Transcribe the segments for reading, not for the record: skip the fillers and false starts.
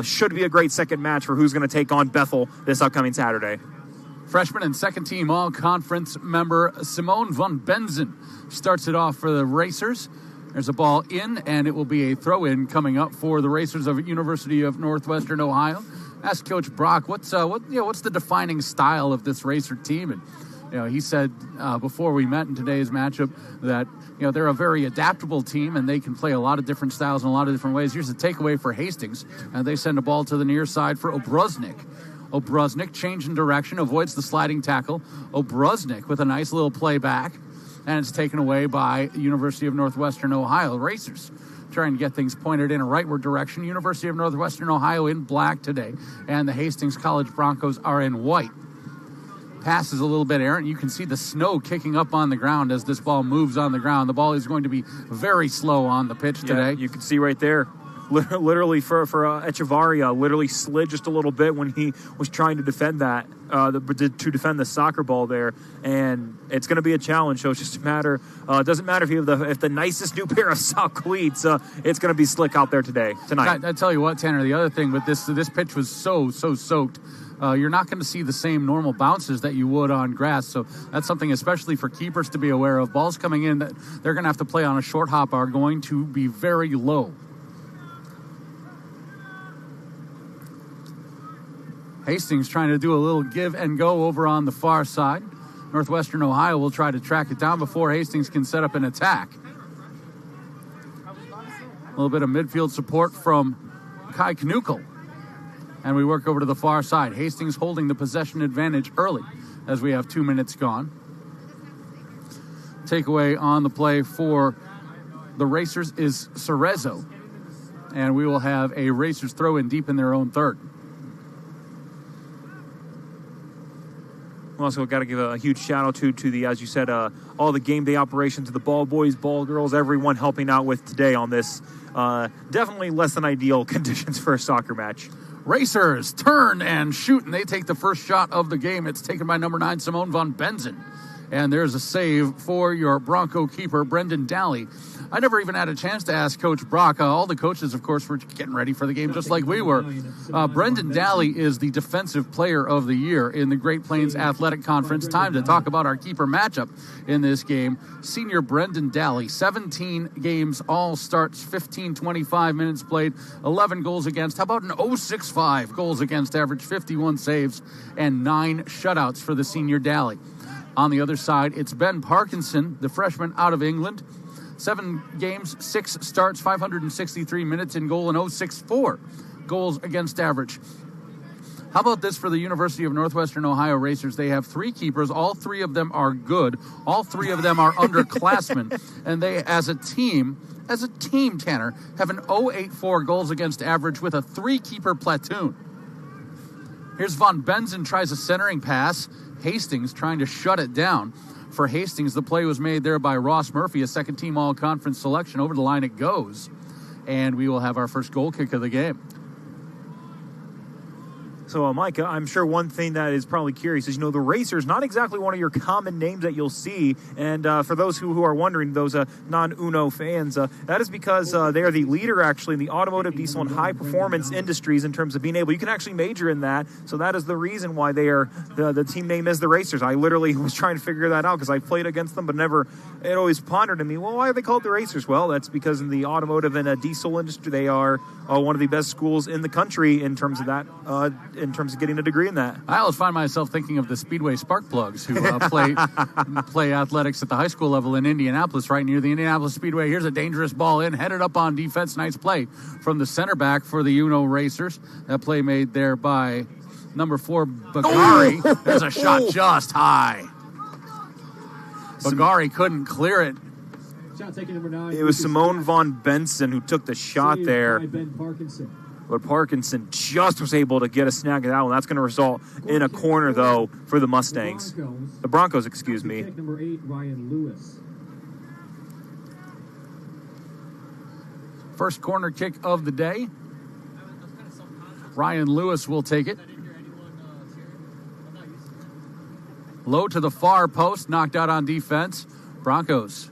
Should be a great second match for who's going to take on Bethel this upcoming Saturday. Freshman and second-team all-conference member Simone von Benzen starts it off for the Racers. There's a ball in, and it will be a throw-in coming up for the Racers of University of Northwestern Ohio. Ask Coach Brock, what's the defining style of this Racer team? And he said before we met in today's matchup that they're a very adaptable team and they can play a lot of different styles in a lot of different ways. Here's the takeaway for Hastings, and they send a ball to the near side for Obruznik. Obruznik changing direction, avoids the sliding tackle. Obruznik with a nice little play back, and it's taken away by University of Northwestern Ohio. Racers trying to get things pointed in a rightward direction. University of Northwestern Ohio in black today, and the Hastings College Broncos are in white. Pass is a little bit errant. You can see the snow kicking up on the ground as this ball moves on the ground. The ball is going to be very slow on the pitch today. You can see right there, literally for Echevarria, literally slid just a little bit when he was trying to defend that, to defend the soccer ball there. And it's going to be a challenge. So it's just a matter, it doesn't matter if you have the nicest new pair of sock cleats, it's going to be slick out there tonight. I tell you what, Tanner, the other thing with this pitch was so soaked. You're not going to see the same normal bounces that you would on grass. So that's something especially for keepers to be aware of. Balls coming in that they're going to have to play on a short hop are going to be very low. Hastings trying to do a little give and go over on the far side. Northwestern Ohio will try to track it down before Hastings can set up an attack. A little bit of midfield support from Kai Knukel. And we work over to the far side. Hastings holding the possession advantage early as we have 2 minutes gone. Takeaway on the play for the Racers is Cerezo. And we will have a Racers throw in deep in their own third. Also got to give a huge shout out to the, as you said, all the game day operations of the ball boys, ball girls, everyone helping out with today on this. Definitely less than ideal conditions for a soccer match. Racers turn and shoot, and they take the first shot of the game. It's taken by number 9, Simone von Benzen. And there's a save for your Bronco keeper, Brendan Daly. I never even had a chance to ask Coach Brock. All the coaches, of course, were getting ready for the game just like we were. Brendan Daly is the Defensive Player of the Year in the Great Plains Athletic Conference. Time to talk about our keeper matchup in this game. Senior Brendan Daly, 17 games, all starts, 25 minutes played, 11 goals against. How about an 0.65 goals against average, 51 saves, and 9 shutouts for the senior Daly. On the other side, it's Ben Parkinson, the freshman out of England. 7 games, 6 starts, 563 minutes in goal, and 0.64 goals against average. How about this for the University of Northwestern Ohio Racers? They have 3 keepers. All 3 of them are good. All 3 of them are underclassmen. And they, as a team, Tanner, have an 0.84 goals against average with a 3-keeper platoon. Here's Von Benzen, tries a centering pass. Hastings trying to shut it down. For Hastings, the play was made there by Ross Murphy, a second-team all-conference selection. Over the line it goes, and we will have our first goal kick of the game. So, Micah, I'm sure one thing that is probably curious is, the Racers, not exactly one of your common names that you'll see. And for those who are wondering, those non-UNO fans, that is because they are the leader, actually, in the automotive, diesel, and high-performance industries in terms of being able. You can actually major in that. So that is the reason why they are, the team name is the Racers. I literally was trying to figure that out because I played against them, but it always pondered to me, well, why are they called the Racers? Well, that's because in the automotive and diesel industry, they are one of the best schools in the country in terms of that, in terms of getting a degree in that. I always find myself thinking of the Speedway Spark Plugs who play athletics at the high school level in Indianapolis, right near the Indianapolis Speedway. Here's a dangerous ball in, headed up on defense. Nice play from the center back for the UNO Racers. That play made there by number 4, Bagari. Oh! There's a shot just high. Bagari couldn't clear it. Shot taken, number 9. It was Simone von Benson who took the shot there. Ben Parkinson. But Parkinson just was able to get a snag of that one. That's going to result in a corner, though, for the Mustangs. The Broncos, excuse me. Number 8, Ryan Lewis. First corner kick of the day. Ryan Lewis will take it. Low to the far post, knocked out on defense. Broncos.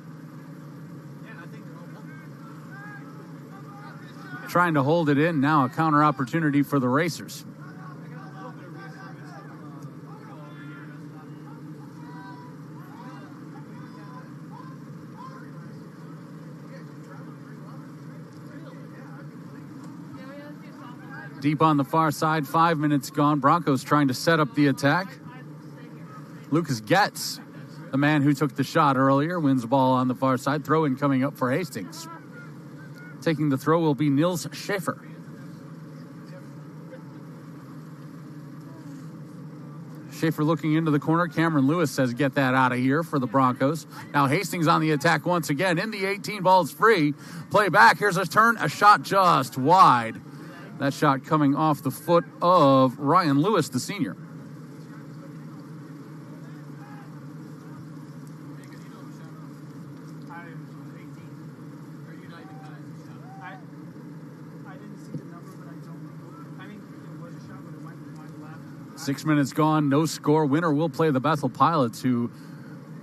trying to hold it in. Now a counter opportunity for the Racers. Deep on the far side, 5 minutes gone. Broncos trying to set up the attack. Lucas Getz, the man who took the shot earlier, wins the ball on the far side. Throw in coming up for Hastings. Taking the throw will be Nils Schaefer. Schaefer looking into the corner. Cameron Lewis says, get that out of here for the Broncos. Now Hastings on the attack once again. In the 18, ball's free. Play back. Here's a turn. A shot just wide. That shot coming off the foot of Ryan Lewis, the senior. Six minutes gone, no score. Winner will play the Bethel Pilots, who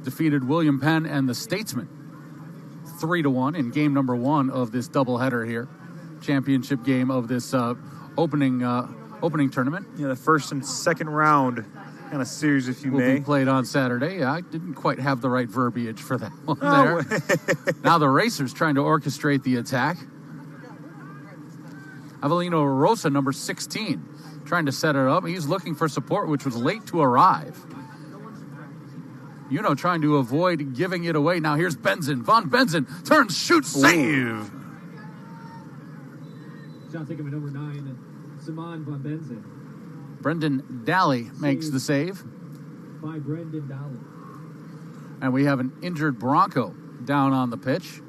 defeated William Penn and the Statesmen 3-1 in game number 1 of this doubleheader here. Championship game of this opening tournament. Yeah, the first and second round kind of series, if you will may. Be played on Saturday. I didn't quite have the right verbiage for that one there. Now the Racers trying to orchestrate the attack. Avelino Rosa, number 16, trying to set it up. He's looking for support, which was late to arrive. UNO trying to avoid giving it away. Now here's Benson. Von Benson turns, shoots, save. Shot taken by number 9, Simon Von Benson. Brendan Daly makes the save. By Brendan Daly. And we have an injured Bronco down on the pitch.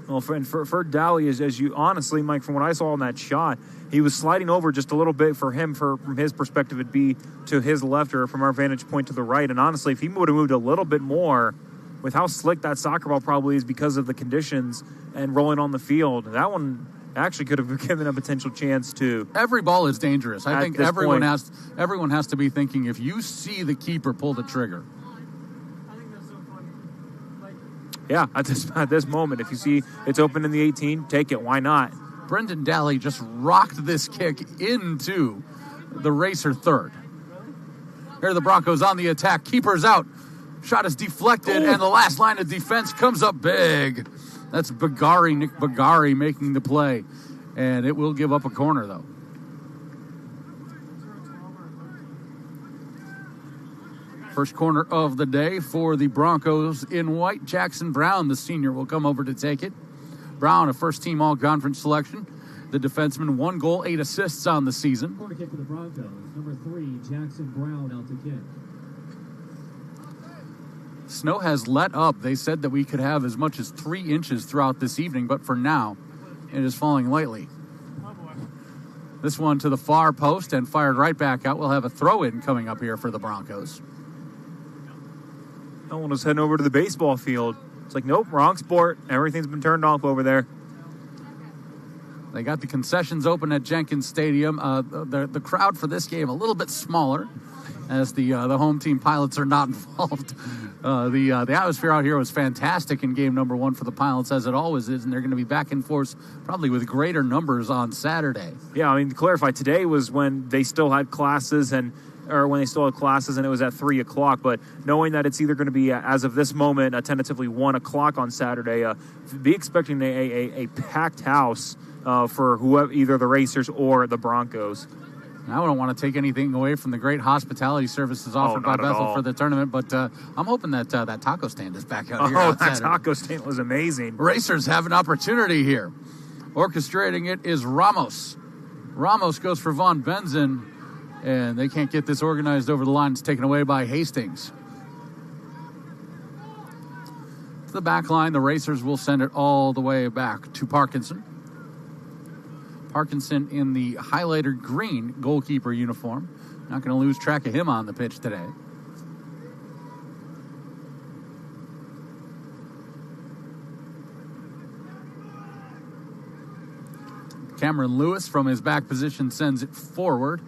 Well, for Daly, as you honestly, Mike, from what I saw in that shot, he was sliding over just a little bit for him. From his perspective, it'd be to his left, or from our vantage point to the right. And honestly, if he would have moved a little bit more, with how slick that soccer ball probably is because of the conditions and rolling on the field, that one actually could have given a potential chance to. Every ball is dangerous. I think everyone has to be thinking, if you see the keeper pull the trigger. Yeah, at this moment, if you see it's open in the 18, take it. Why not? Brendan Daly just rocked this kick into the Racer third. Here are the Broncos on the attack. Keeper's out. Shot is deflected, and the last line of defense comes up big. That's Nick Bagari making the play. And it will give up a corner, though. First corner of the day for the Broncos in white. Jackson Brown, the senior, will come over to take it. Brown, a first-team all-conference selection. The defenseman, 1 goal, 8 assists on the season. Corner kick for the Broncos. Number 3, Jackson Brown out to kick. Snow has let up. They said that we could have as much as 3 inches throughout this evening, but for now, it is falling lightly. This one to the far post and fired right back out. We'll have a throw-in coming up here for the Broncos. No one was heading over to the baseball field. It's like, nope, wrong sport. Everything's been turned off over there. They got the concessions open at Jenkins Stadium. The crowd for this game a little bit smaller, as the home team Pilots are not involved. The atmosphere out here was fantastic in game number 1 for the Pilots, as it always is, and they're going to be back in force probably with greater numbers on Saturday. Yeah, I mean, to clarify, today was when they still had classes and it was at 3 o'clock. But knowing that it's either going to be, as of this moment, tentatively 1 o'clock on Saturday, be expecting a packed house for whoever, either the Racers or the Broncos. I don't want to take anything away from the great hospitality services offered by Bethel for the tournament, but I'm hoping that that taco stand is back out here. Oh, that taco stand was amazing. Racers have an opportunity here. Orchestrating it is Ramos. Ramos goes for Von Benson, and they can't get this organized over the line. It's taken away by Hastings. To the back line, the Racers will send it all the way back to Parkinson. Parkinson in the highlighter green goalkeeper uniform. Not going to lose track of him on the pitch today. Cameron Lewis from his back position sends it forward.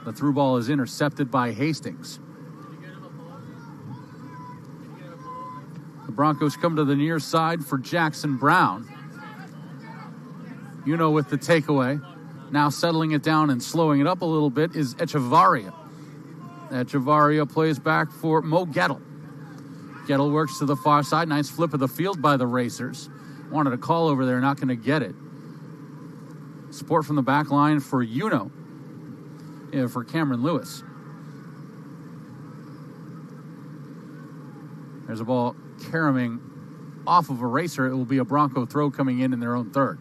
The through ball is intercepted by Hastings. The Broncos come to the near side for Jackson Brown. with the takeaway. Now settling it down and slowing it up a little bit is Echevarria. Echevarria plays back for Mo Gettle. Gettle works to the far side. Nice flip of the field by the Racers. Wanted a call over there, not going to get it. Support from the back line for for Cameron Lewis. There's a ball caroming off of a Racer. It will be a Bronco throw coming in their own third.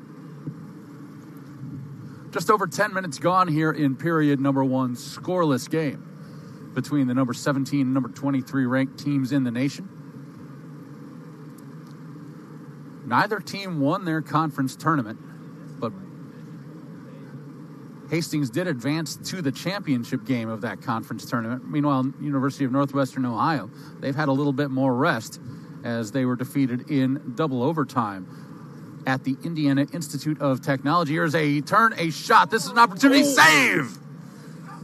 Just over 10 minutes gone here in period number 1, scoreless game between the number 17 and number 23 ranked teams in the nation. Neither team won their conference tournament, but Hastings did advance to the championship game of that conference tournament. Meanwhile, University of Northwestern Ohio, they've had a little bit more rest as they were defeated in double overtime at the Indiana Institute of Technology. Here's a turn, a shot. This is an opportunity. Save!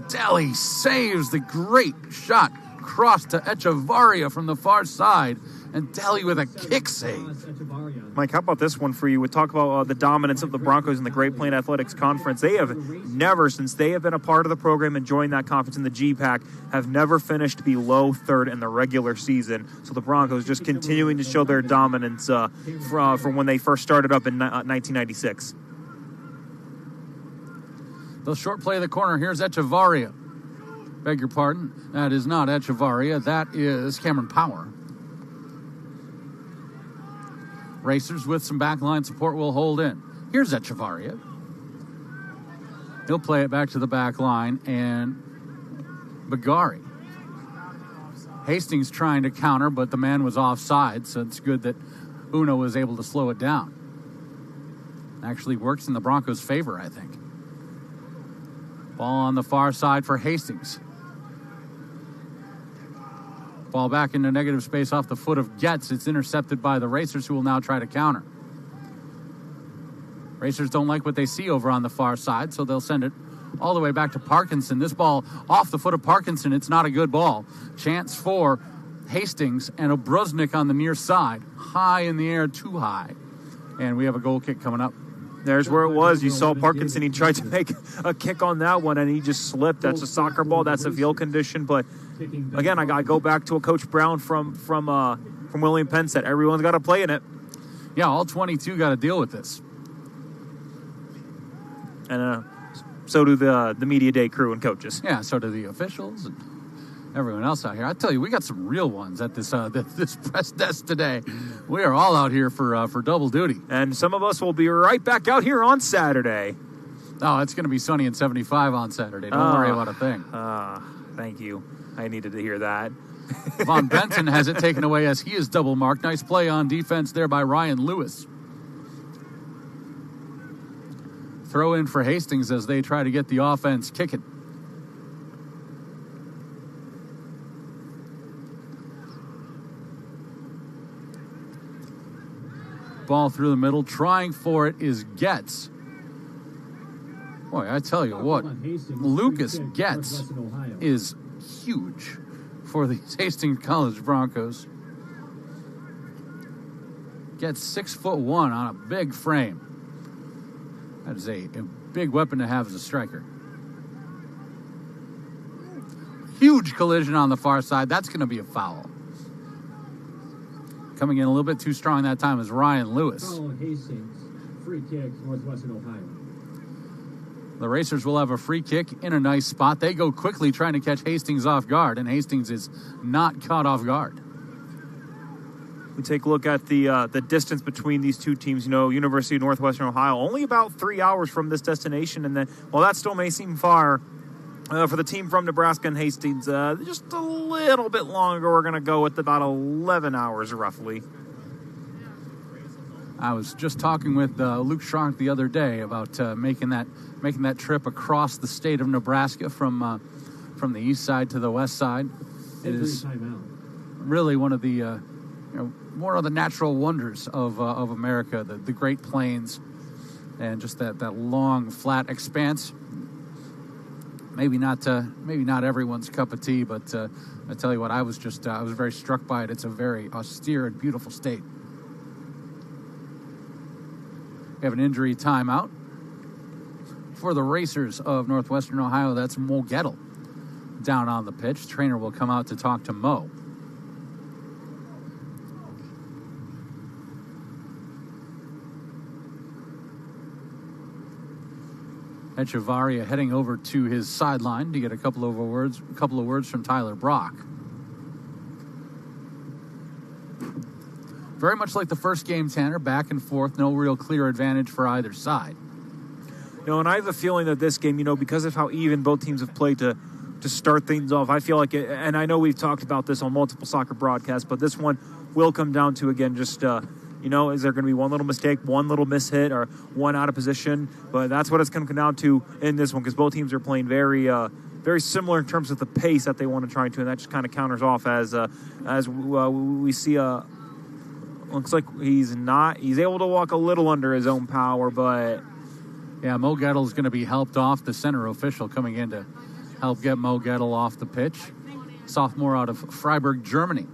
Daly saves the great shot. Cross to Echevarria from the far side. And Daly with a kick save. Mike, how about this one for you? We talk about the dominance of the Broncos in the Great Plains Athletics Conference. They have never, since they have been a part of the program and joined that conference in the GPAC, have never finished below third in the regular season. So the Broncos just continuing to show their dominance from when they first started up in 1996. The short play of the corner. Here's Echevarria. Beg your pardon. That is not Echevarria. That is Cameron Power. Racers with some backline support will hold in. Here's Echevarria. He'll play it back to the back line, and Bagari. Hastings trying to counter, but the man was offside, so it's good that Uno was able to slow it down. Actually works in the Broncos' favor, I think. Ball on the far side for Hastings. Ball back into negative space off the foot of Getz. It's intercepted by the Racers, who will now try to counter. Racers don't like what they see over on the far side, so they'll send it all the way back to Parkinson. This ball off the foot of Parkinson. It's not a good ball. Chance for Hastings and Obruznik on the near side. High in the air, too high. And we have a goal kick coming up. There's where it was. You saw Parkinson. He tried to make a kick on that one, and he just slipped. That's a soccer ball. That's a field condition. But again, I go back to what Coach Brown from William Penn said. Everyone's got to play in it. Yeah, all 22 got to deal with this. And so do the media day crew and coaches. Yeah, so do the officials and everyone else out here. I tell you, we got some real ones at this press desk today. We are all out here for double duty. And some of us will be right back out here on Saturday. Oh, it's going to be sunny and 75 on Saturday. Don't worry about a thing. Thank you. I needed to hear that. Von Benson has it taken away as he is double marked. Nice play on defense there by Ryan Lewis. Throw in for Hastings as they try to get the offense kicking. Ball through the middle. Trying for it is Getz. Boy, I tell you what, Lucas Getz is huge for the Hastings College Broncos. Getz 6'1" on a big frame. That is a big weapon to have as a striker. Huge collision on the far side. That's going to be a foul. Coming in a little bit too strong that time is Ryan Lewis. Hastings, free kick, Northwestern Ohio. The Racers will have a free kick in a nice spot. They go quickly trying to catch Hastings off guard, and Hastings is not caught off guard. We take a look at the distance between these two teams. University of Northwestern Ohio, only about 3 hours from this destination. And then, while that still may seem far, for the team from Nebraska and Hastings, just a little bit longer. We're going to go with about 11 hours roughly. I was just talking with Luke Schronk the other day about making that trip across the state of Nebraska from the east side to the west side. It is really one of the natural wonders of America, the Great Plains, and just that long flat expanse. Maybe not everyone's cup of tea, but I tell you what, I was very struck by it. It's a very austere and beautiful state. We have an injury timeout For the Racers of Northwestern Ohio, that's Mo Gettle down on the pitch. Trainer will come out to talk to Mo. Echevarria heading over to his sideline to get a couple of words from Tyler Brock. Very much like the first game, Tanner, back and forth, no real clear advantage for either side. And I have a feeling that this game, because of how even both teams have played to start things off, I feel like and I know we've talked about this on multiple soccer broadcasts, but this one will come down to, again, just, is there going to be one little mistake, one little mishit, or one out of position? But that's what it's going to come down to in this one, because both teams are playing very very similar in terms of the pace that they want to try to, and that just kind of counters off as we see looks like he's able to walk a little under his own power, but... Yeah, Mo Gettle is going to be helped off. The center official coming in to help get Mo Gettle off the pitch. Sophomore out of Freiburg, Germany.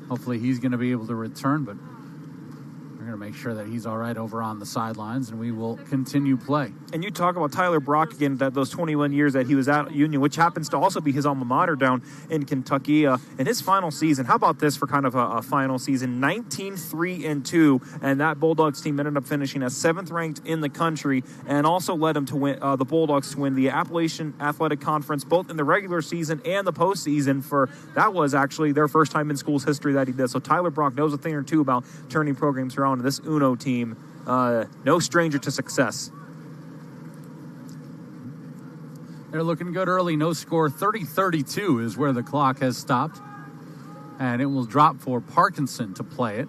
Hopefully he's going to be able to return, but we're going to make sure that he's all right over on the sidelines, and we will continue play. And you talk about Tyler Brock again, that those 21 years that he was at Union, which happens to also be his alma mater down in Kentucky. In his final season, how about this for kind of a final season? 19-3-2, and that Bulldogs team ended up finishing as 7th ranked in the country, and also led him to win the Bulldogs to win the Appalachian Athletic Conference, both in the regular season and the postseason. That was actually their first time in school's history that he did. So Tyler Brock knows a thing or two about turning programs around. This UNO team, no stranger to success. They're looking good early. No score. 30-32 is where the clock has stopped. And it will drop for Parkinson to play it.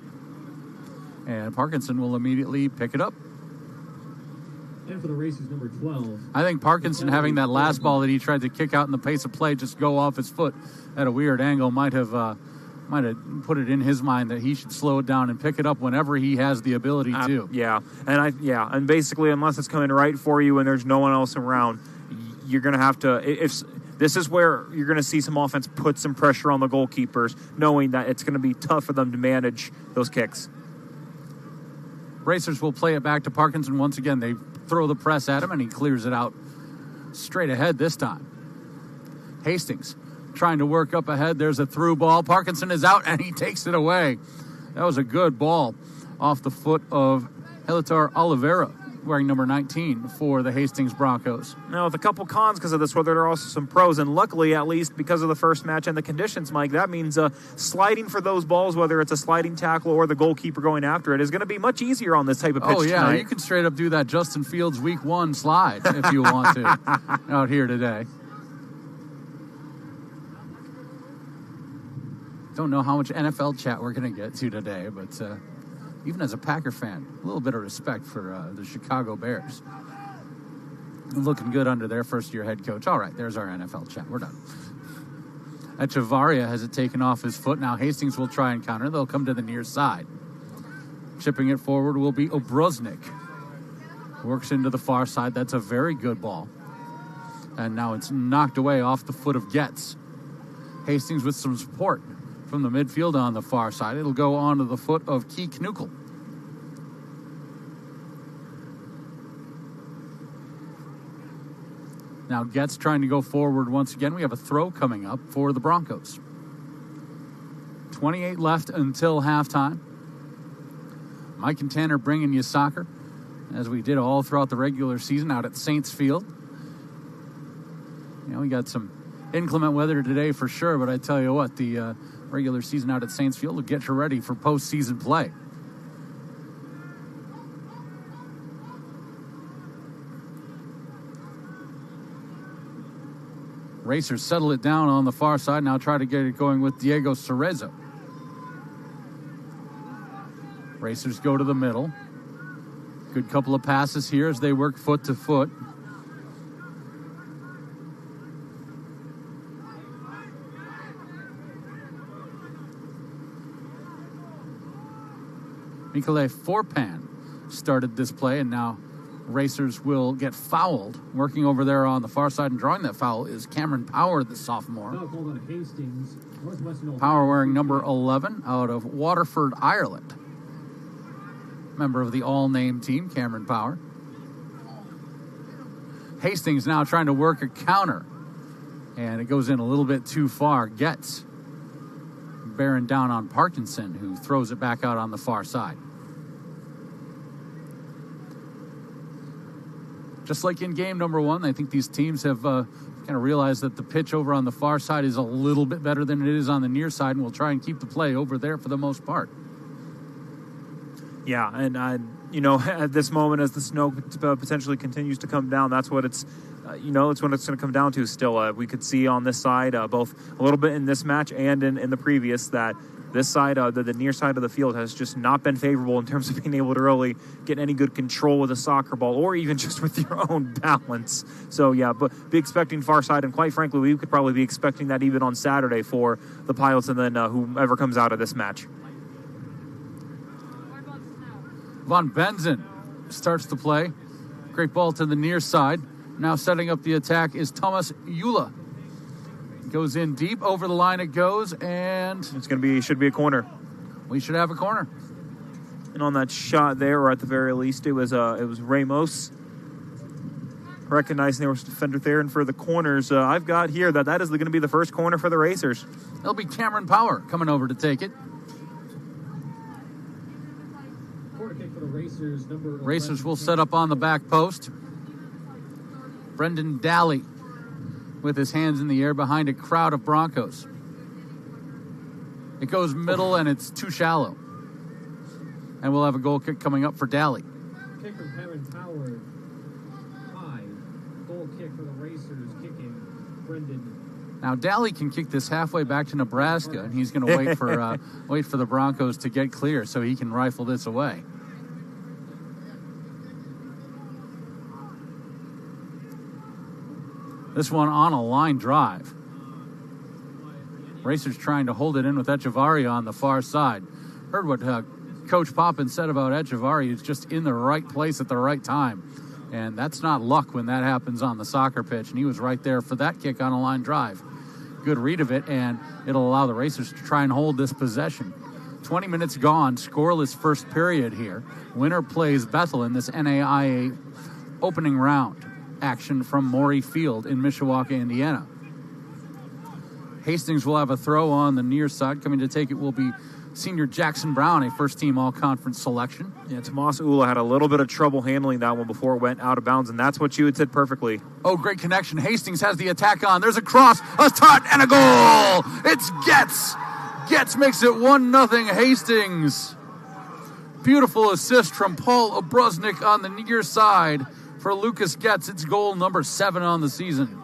And Parkinson will immediately pick it up. And for the Racers, number 12. I think Parkinson, having that last ball that he tried to kick out in the pace of play just go off his foot at a weird angle, might have put it in his mind that he should slow it down and pick it up whenever he has the ability to. And basically, unless it's coming right for you and there's no one else around, you're going to have to. If this is where you're going to see some offense put some pressure on the goalkeepers, knowing that it's going to be tough for them to manage those kicks. Racers will play it back to Parkinson once again. They throw the press at him, and he clears it out straight ahead this time. Hastings trying to work up ahead. There's a through ball. Parkinson is out, and he takes it away. That was a good ball off the foot of Helitar Oliveira, wearing number 19 for the Hastings Broncos. Now, with a couple cons because of this weather, there are also some pros, and luckily, at least because of the first match and the conditions, Mike, that means sliding for those balls, whether it's a sliding tackle or the goalkeeper going after it, is going to be much easier on this type of pitch tonight. You can straight up do that Justin Fields Week 1 slide if you want to out here today. Don't know how much NFL chat we're going to get to today, but even as a Packer fan, a little bit of respect for the Chicago Bears. Looking good under their first-year head coach. All right, there's our NFL chat. We're done. Echevarria has it taken off his foot. Now Hastings will try and counter. They'll come to the near side. Chipping it forward will be Obroznik. Works into the far side. That's a very good ball. And now it's knocked away off the foot of Getz. Hastings with some support from the midfield on the far side. It'll go onto the foot of Key Knuckle. Now Getz trying to go forward once again. We have a throw coming up for the Broncos. 28 left until halftime. Mike and Tanner bringing you soccer, as we did all throughout the regular season out at Saints Field. We got some inclement weather today for sure, but I tell you what, the regular season out at Saints Field will get you ready for postseason play. Racers settle it down on the far side. Now try to get it going with Diego Cerezo. Racers go to the middle. Good couple of passes here as they work foot to foot. Mikhail Forpan started this play, and now Racers will get fouled. Working over there on the far side and drawing that foul is Cameron Power, the sophomore. Power wearing number 11 out of Waterford, Ireland. Member of the all-name team, Cameron Power. Hastings now trying to work a counter. And it goes in a little bit too far. Gets bearing down on Parkinson, who throws it back out on the far side. Just like in game number one, I think these teams have kind of realized that the pitch over on the far side is a little bit better than it is on the near side, and we'll try and keep the play over there for the most part. Yeah, and at this moment, as the snow potentially continues to come down, that's what it's, it's when it's going to come down to still. We could see on this side, both a little bit in this match and in the previous, that this side, the near side of the field, has just not been favorable in terms of being able to really get any good control with a soccer ball or even just with your own balance. So, yeah, but be expecting far side, and quite frankly, we could probably be expecting that even on Saturday for the Pilots and then whomever comes out of this match. Von Benzen starts to play. Great ball to the near side. Now setting up the attack is Thomas Eula. Goes in deep, over the line it goes, and should be a corner. We should have a corner. And on that shot there, or at the very least, it was Ramos. Recognizing there was a defender there, and for the corners, I've got here that is going to be the first corner for the Racers. It'll be Cameron Power coming over to take it. Racers will set up on the back post. Brendan Daly with his hands in the air behind a crowd of Broncos. It goes middle, and it's too shallow. And we'll have a goal kick coming up for Daly. Kick from Cameron Power. High. Goal kick for the Racers, kicking Brendan. Now, Daly can kick this halfway back to Nebraska, and he's going to wait for the Broncos to get clear so he can rifle this away. This one on a line drive. Racers trying to hold it in with Echevarria on the far side. Heard what Coach Poppin said about Echevarria. He's just in the right place at the right time. And that's not luck when that happens on the soccer pitch. And he was right there for that kick on a line drive. Good read of it, and it'll allow the Racers to try and hold this possession. 20 minutes gone, scoreless first period here. Winner plays Bethel in this NAIA opening round action from Maury Field in Mishawaka, Indiana. Hastings will have a throw on the near side. Coming to take it will be senior Jackson Brown, a first-team all-conference selection. Yeah, Tomas Ula had a little bit of trouble handling that one before it went out of bounds, and that's what you had said perfectly. Oh, great connection. Hastings has the attack on. There's a cross, a shot, and a goal! It's Getz! Getz makes it 1-0 Hastings. Beautiful assist from Paul Obrusnik on the near side. For Lucas Getz, it's goal number 7 on the season.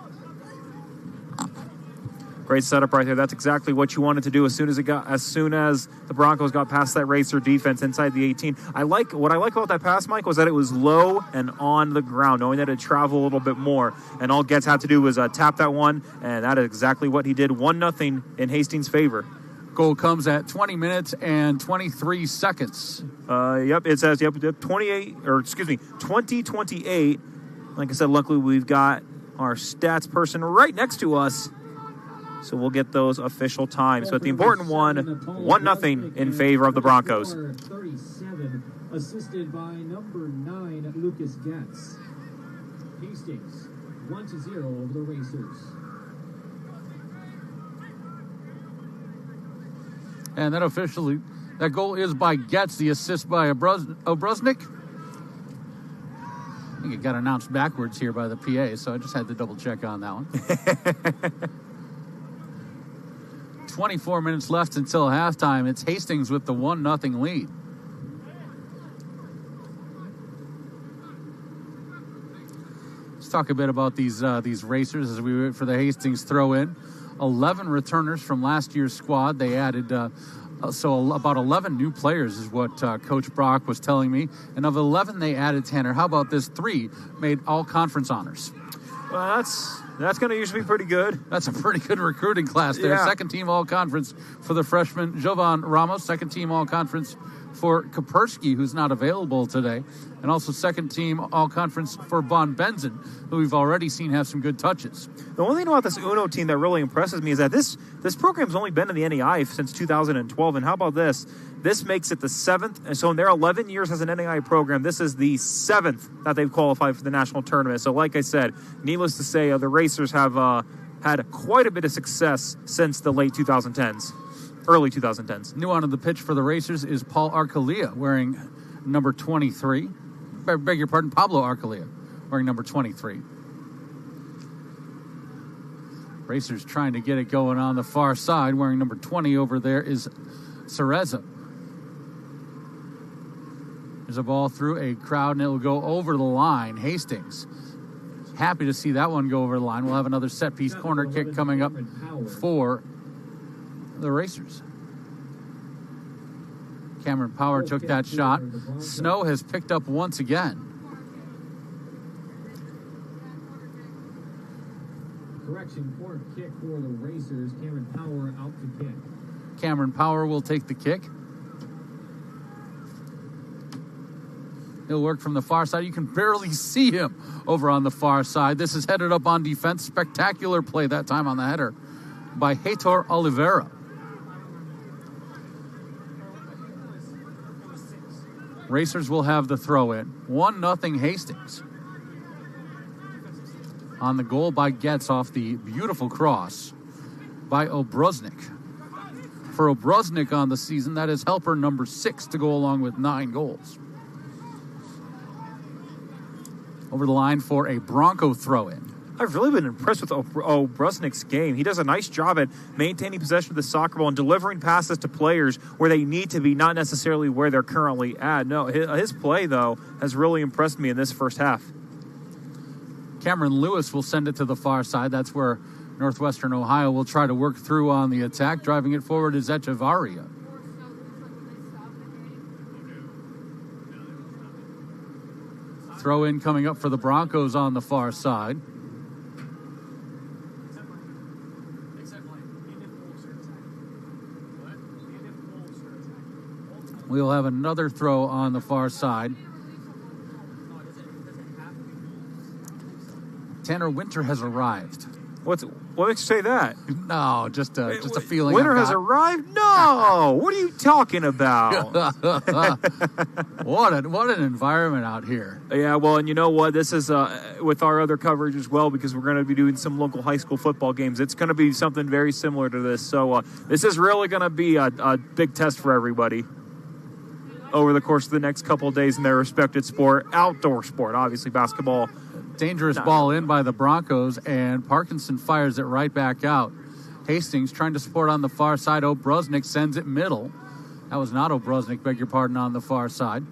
Great setup right there. That's exactly what you wanted to do as soon as the Broncos got past that Racer defense inside the 18. What I like about that pass, Mike, was that it was low and on the ground, knowing that it'd travel a little bit more. And all Getz had to do was tap that one, and that is exactly what he did. 1-0 in Hastings' favor. Goal comes at 20 minutes and 23 seconds. It says 2028. Like I said, luckily we've got our stats person right next to us, so we'll get those official times. But the important one, 1-0 in favor of the Broncos. 37, assisted by number 9, Lucas Getz. Hastings, 1-0 over the Racers. And that goal is by Getz, the assist by Obrusnik. I think it got announced backwards here by the PA, so I just had to double check on that one. 24 minutes left until halftime. It's Hastings with the 1-0 lead. Let's talk a bit about these Racers as we wait for the Hastings throw in. 11 returners from last year's squad. They added about 11 new players is what Coach Brock was telling me. And of 11 they added, Tanner, how about this? 3 made all-conference honors. Well, that's going to usually be pretty good. That's a pretty good recruiting class there. Yeah. Second-team all-conference for the freshman Jovan Ramos. Second-team all-conference for Kapersky, who's not available today, and also second team all-conference for Von Benzen, who we've already seen have some good touches. The one thing about this UNO team that really impresses me is that this program's only been in the NAIA since 2012, and how about this? This makes it the 7th, and so in their 11 years as an NAIA program, this is the 7th that they've qualified for the national tournament. So like I said, needless to say, the Racers have had quite a bit of success since the late 2010s, early 2010s. New onto the pitch for the Racers is Paul Arcalia, wearing number 23. Beg your pardon, Pablo Arcalia, wearing number 23. Racers trying to get it going on the far side. Wearing number 20 over there is Cereza. There's a ball through a crowd, and it will go over the line. Hastings, happy to see that one go over the line. We'll have another set-piece corner kick coming up for the Racers. Cameron Power took that shot. Snow has picked up once again. Correction, corner kick for the Racers. Cameron Power out to kick. Cameron Power will take the kick. He'll work from the far side. You can barely see him over on the far side. This is headed up on defense. Spectacular play that time on the header by Heitor Oliveira. Racers will have the throw in. 1-0 Hastings. On the goal by Getz off the beautiful cross by Obroznik. For Obroznik on the season, that is helper number 6 to go along with 9 goals. Over the line for a Bronco throw-in. I've really been impressed with Obroznik's game. He does a nice job at maintaining possession of the soccer ball and delivering passes to players where they need to be, not necessarily where they're currently at. No, his play, though, has really impressed me in this first half. Cameron Lewis will send it to the far side. That's where Northwestern Ohio will try to work through on the attack. Driving it forward is Echevarria. Throw in coming up for the Broncos on the far side. We'll have another throw on the far side. Tanner Winter has arrived. What makes you say that? No, just a feeling. Winter has arrived? No! What are you talking about? What an environment out here. Yeah, well, and you know what? This is with our other coverage as well, because we're going to be doing some local high school football games. It's going to be something very similar to this. So this is really going to be a big test for everybody over the course of the next couple of days in their respected sport, outdoor sport, obviously basketball. Dangerous ball in by the Broncos, and Parkinson fires it right back out. Hastings trying to support on the far side. Obroznik sends it middle. That was not Obroznik, beg your pardon, on the far side.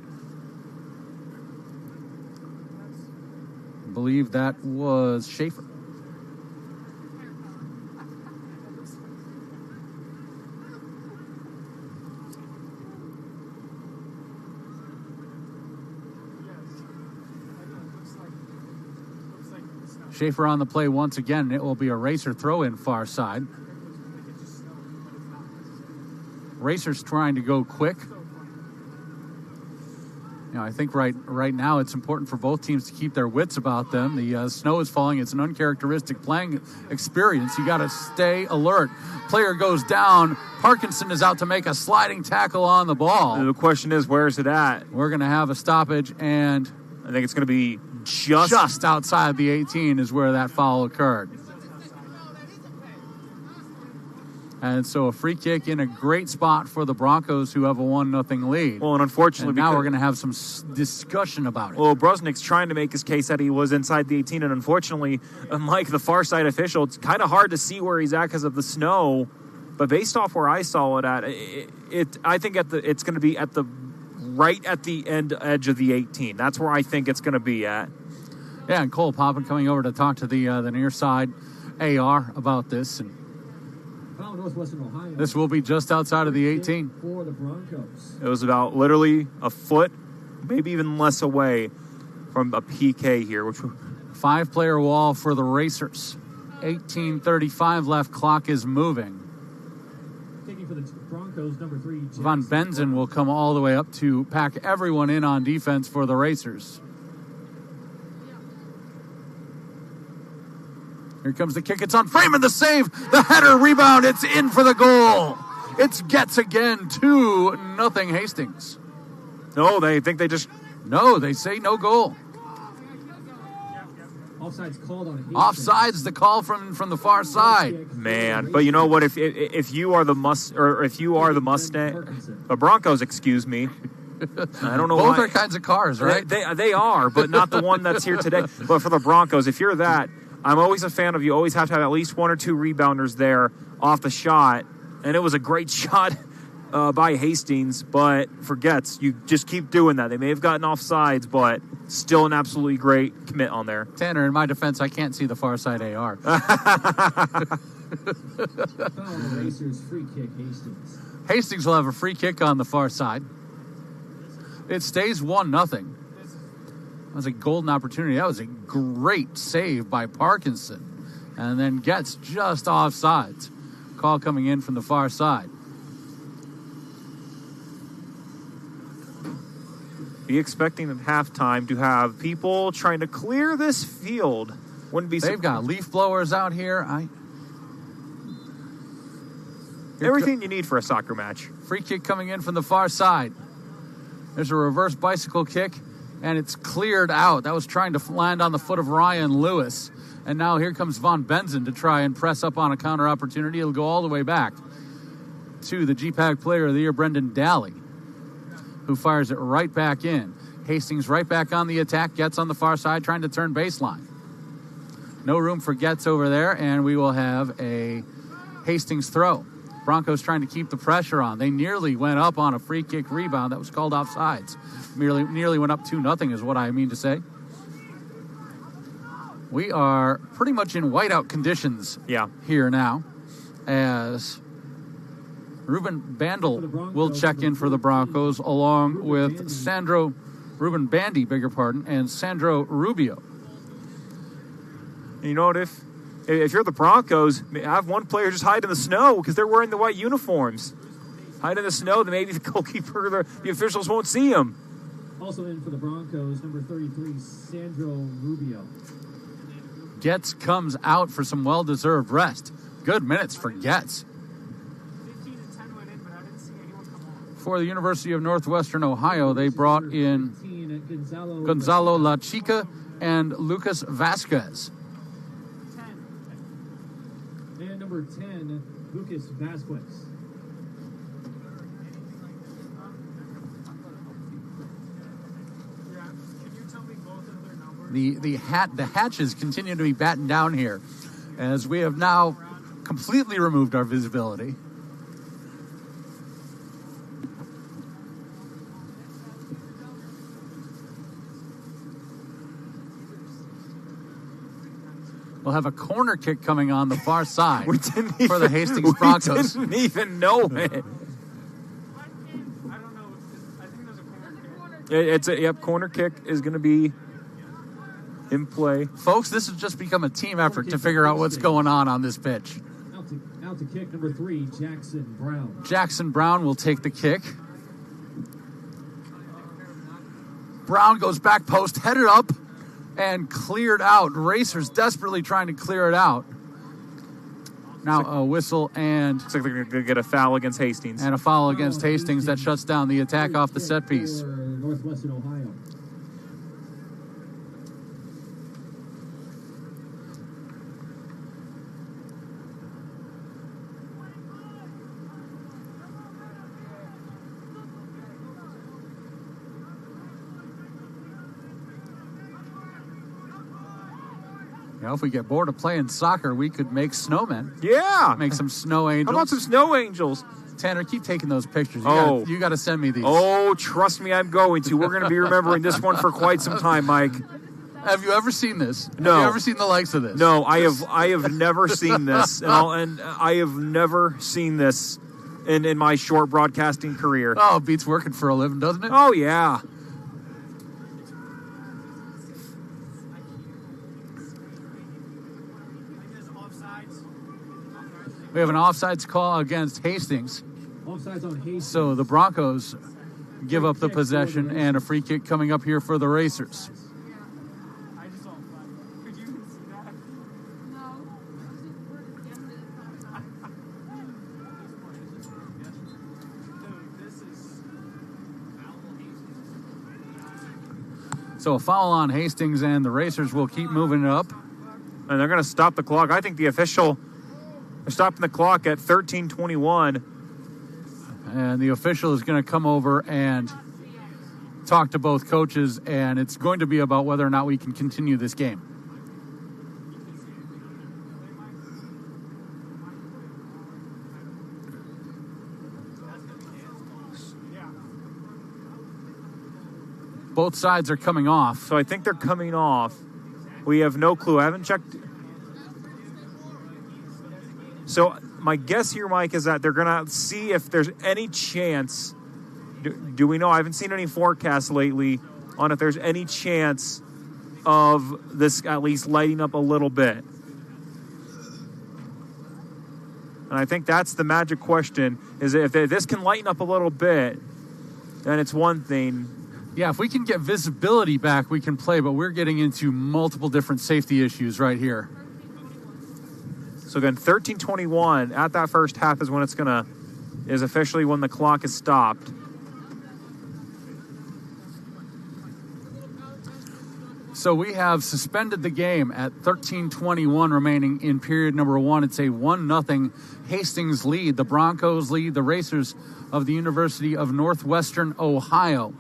I believe that was Schaefer. Schaefer on the play once again. It will be a Racer throw-in far side. Racers trying to go quick. You know, I think right now it's important for both teams to keep their wits about them. The snow is falling. It's an uncharacteristic playing experience. You got to stay alert. Player goes down. Parkinson is out to make a sliding tackle on the ball. The question is, where is it at? We're going to have a stoppage, and I think it's going to be just outside the 18 is where that foul occurred. And so a free kick in a great spot for the Broncos, who have a 1-0 lead. Well, and unfortunately, now we're going to have some discussion about it. Well, Broznik's trying to make his case that he was inside the 18, and unfortunately, unlike the far side official, it's kind of hard to see where he's at because of the snow. But based off where I saw it at, I think it's going to be right at the edge of the 18. That's where I think it's going to be at. Yeah, and Cole Poppin coming over to talk to the near side AR about this. And Ohio, this will be just outside of the 18. For the Broncos. It was about literally a foot, maybe even less away from a PK here. 5-player wall for the Racers. 18:35 left. Clock is moving. Taking for the Broncos. Broncos, number 3, Von Benzen will come all the way up to pack everyone in on defense for the Racers. Here comes the kick. It's on Freeman, the save. The header, rebound. It's in for the goal. It's Getz again, 2-0 Hastings. No, they think they just... No, they say no goal. Offside's called on Hastings. Offside's the call from the far side. Man, but you know what? If you are the Mustang, the Broncos, excuse me. I don't know Both why. are kinds of cars, right? They are, but not the one that's here today. But for the Broncos, if you're that, I'm always a fan of you always have to have at least 1 or 2 rebounders there off the shot. And it was a great shot by Hastings, but for Getz, you just keep doing that. They may have gotten offsides, but still an absolutely great commit on there. Tanner, in my defense, I can't see the far side AR. Racers free kick, Hastings. Hastings will have a free kick on the far side. It stays 1-0. That was a golden opportunity. That was a great save by Parkinson. And then Getz just offsides. Call coming in from the far side. Be expecting at halftime to have people trying to clear this field. Wouldn't be. They've got leaf blowers out here. Everything you need for a soccer match. Free kick coming in from the far side. There's a reverse bicycle kick, and it's cleared out. That was trying to land on the foot of Ryan Lewis. And now here comes Von Benzen to try and press up on a counter opportunity. It'll go all the way back to the GPAC Player of the Year, Brendan Daly, who fires it right back in. Hastings right back on the attack. Getz on the far side trying to turn baseline. No room for Getz over there, and we will have a Hastings throw. Broncos trying to keep the pressure on. They nearly went up on a free kick rebound that was called offsides. Nearly went up 2-0 is what I mean to say. We are pretty much in whiteout conditions here now, as Ruben Bandel will check in for the Broncos along with Ruben Bandy, and Sandro Rubio. You know what? If you're the Broncos, have one player just hide in the snow because they're wearing the white uniforms. Hide in the snow, then maybe the goalkeeper, the officials won't see him. Also in for the Broncos, number 33, Sandro Rubio. Getz comes out for some well-deserved rest. Good minutes for Getz. For the University of Northwestern Ohio, they brought in Gonzalo La Chica and Lucas Vasquez. And number 10, Lucas Vasquez. The hatches continue to be battened down here, as we have now completely removed our visibility. We'll have a corner kick coming on the far side for the Hastings Broncos. We didn't even know it. I don't know. I think there's a corner kick. Corner kick is going to be in play. Folks, this has just become a team effort to figure out what's going on this pitch. Out to kick, number 3, Jackson Brown. Jackson Brown will take the kick. Brown goes back post, headed up, and cleared out. Racers desperately trying to clear it out. Now a whistle and... Looks like they're going to get a foul against Hastings. And a foul against Hastings that shuts down the attack off the set piece. Northwestern Ohio. You know, if we get bored of playing soccer, we could make snowmen. Yeah. Make some snow angels. How about some snow angels? Tanner, keep taking those pictures. You got to send me these. Oh, trust me, I'm going to. We're going to be remembering this one for quite some time, Mike. Have you ever seen this? No. Have you ever seen the likes of this? No, I have never seen this. And I have never seen this in my short broadcasting career. Oh, it beats working for a living, doesn't it? Oh, yeah. We have an offsides call against Hastings. Offsides on Hastings. So the Broncos give up the possession, and a free kick coming up here for the Racers. Could you even see that? So a foul on Hastings, and the Racers will keep moving it up. And they're going to stop the clock. I think the official is stopping the clock at 13:21. And the official is going to come over and talk to both coaches, and it's going to be about whether or not we can continue this game. Both sides are coming off. So I think they're coming off. We have no clue. I haven't checked. So my guess here, Mike, is that they're going to see if there's any chance. Do we know? I haven't seen any forecasts lately on if there's any chance of this at least lighting up a little bit. And I think that's the magic question, is if this can lighten up a little bit, then it's one thing. Yeah, if we can get visibility back, we can play, but we're getting into multiple different safety issues right here. So again, 13:21 at that first half is when is officially when the clock is stopped. So we have suspended the game at 13:21 remaining in period number 1. It's a 1-0 Hastings lead. The Broncos lead the Racers of the University of Northwestern Ohio.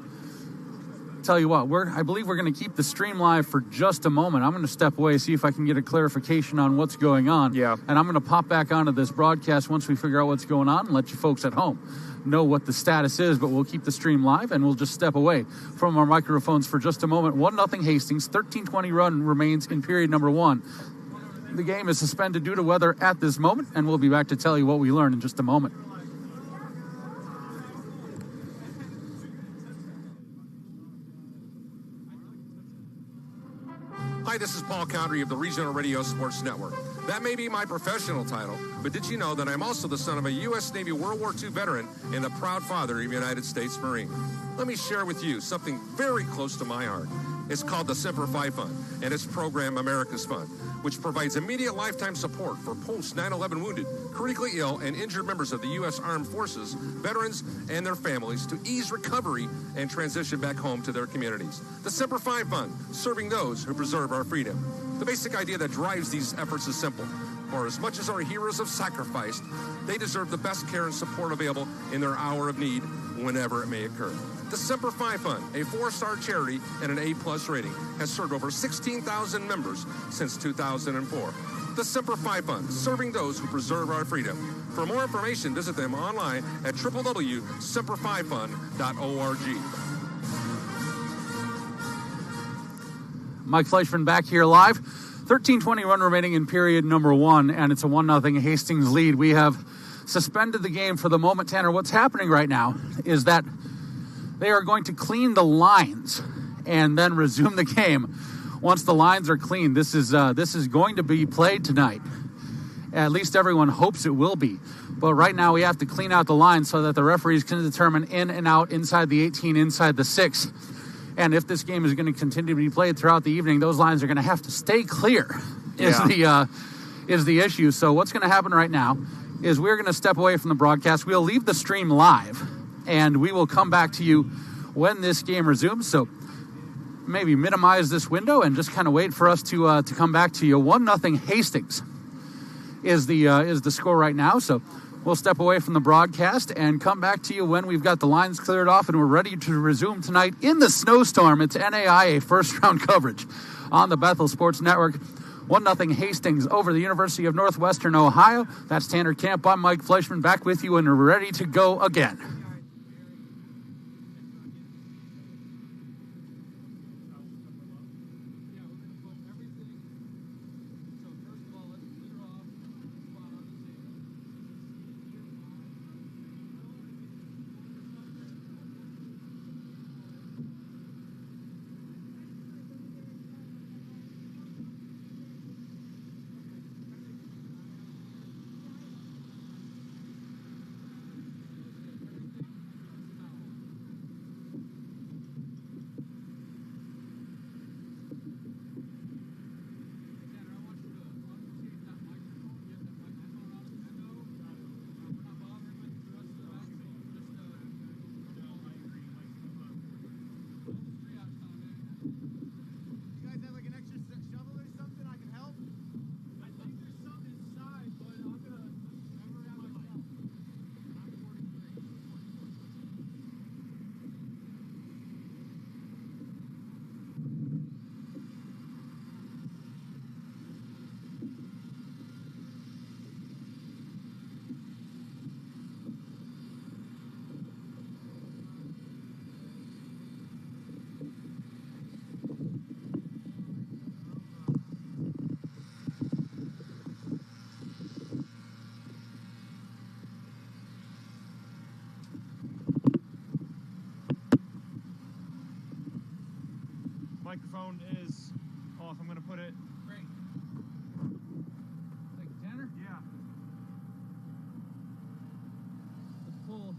Tell you what, I believe we're going to keep the stream live for just a moment. I'm going to step away, see if I can get a clarification on what's going on. Yeah. And I'm going to pop back onto this broadcast once we figure out what's going on and let you folks at home know what the status is. But we'll keep the stream live, and we'll just step away from our microphones for just a moment. 1-0 Hastings, 13:20 run remains in period number 1. The game is suspended due to weather at this moment, and we'll be back to tell you what we learned in just a moment. Hi, this is Paul Condry of the Regional Radio Sports Network. That may be my professional title, but did you know that I'm also the son of a U.S. Navy World War II veteran and the proud father of a United States Marine? Let me share with you something very close to my heart. It's called the Semper Fi Fund, and its program America's Fund, which provides immediate lifetime support for post-9/11 wounded, critically ill, and injured members of the U.S. Armed Forces, veterans, and their families to ease recovery and transition back home to their communities. The Semper Fi Fund, serving those who preserve our freedom. The basic idea that drives these efforts is simple. For as much as our heroes have sacrificed, they deserve the best care and support available in their hour of need, whenever it may occur. The Semper Fi Fund, a 4-star charity and an A+ rating, has served over 16,000 members since 2004. The Semper Fi Fund, serving those who preserve our freedom. For more information, visit them online at www.semperfifund.org. Mike Fleischman back here live. 13:20 run remaining in period number 1, and it's a 1-0 Hastings lead. We have suspended the game for the moment. Tanner, what's happening right now is that they are going to clean the lines and then resume the game once the lines are cleaned. This is going to be played tonight. At least everyone hopes it will be. But right now we have to clean out the lines so that the referees can determine in and out, inside the 18, inside the 6. And if this game is going to continue to be played throughout the evening, those lines are going to have to stay clear is the issue. So what's going to happen right now is we're going to step away from the broadcast. We'll leave the stream live, and we will come back to you when this game resumes. So maybe minimize this window and just kind of wait for us to come back to you. 1-0 Hastings is the score right now. So we'll step away from the broadcast and come back to you when we've got the lines cleared off and we're ready to resume tonight in the snowstorm. It's NAIA first-round coverage on the Bethel Sports Network. 1-0 Hastings over the University of Northwestern Ohio. That's Tanner Camp. I'm Mike Fleischman, back with you and ready to go again. microphone is off. I'm going to put it. Great. Thank you, Tanner. Yeah. Let's pull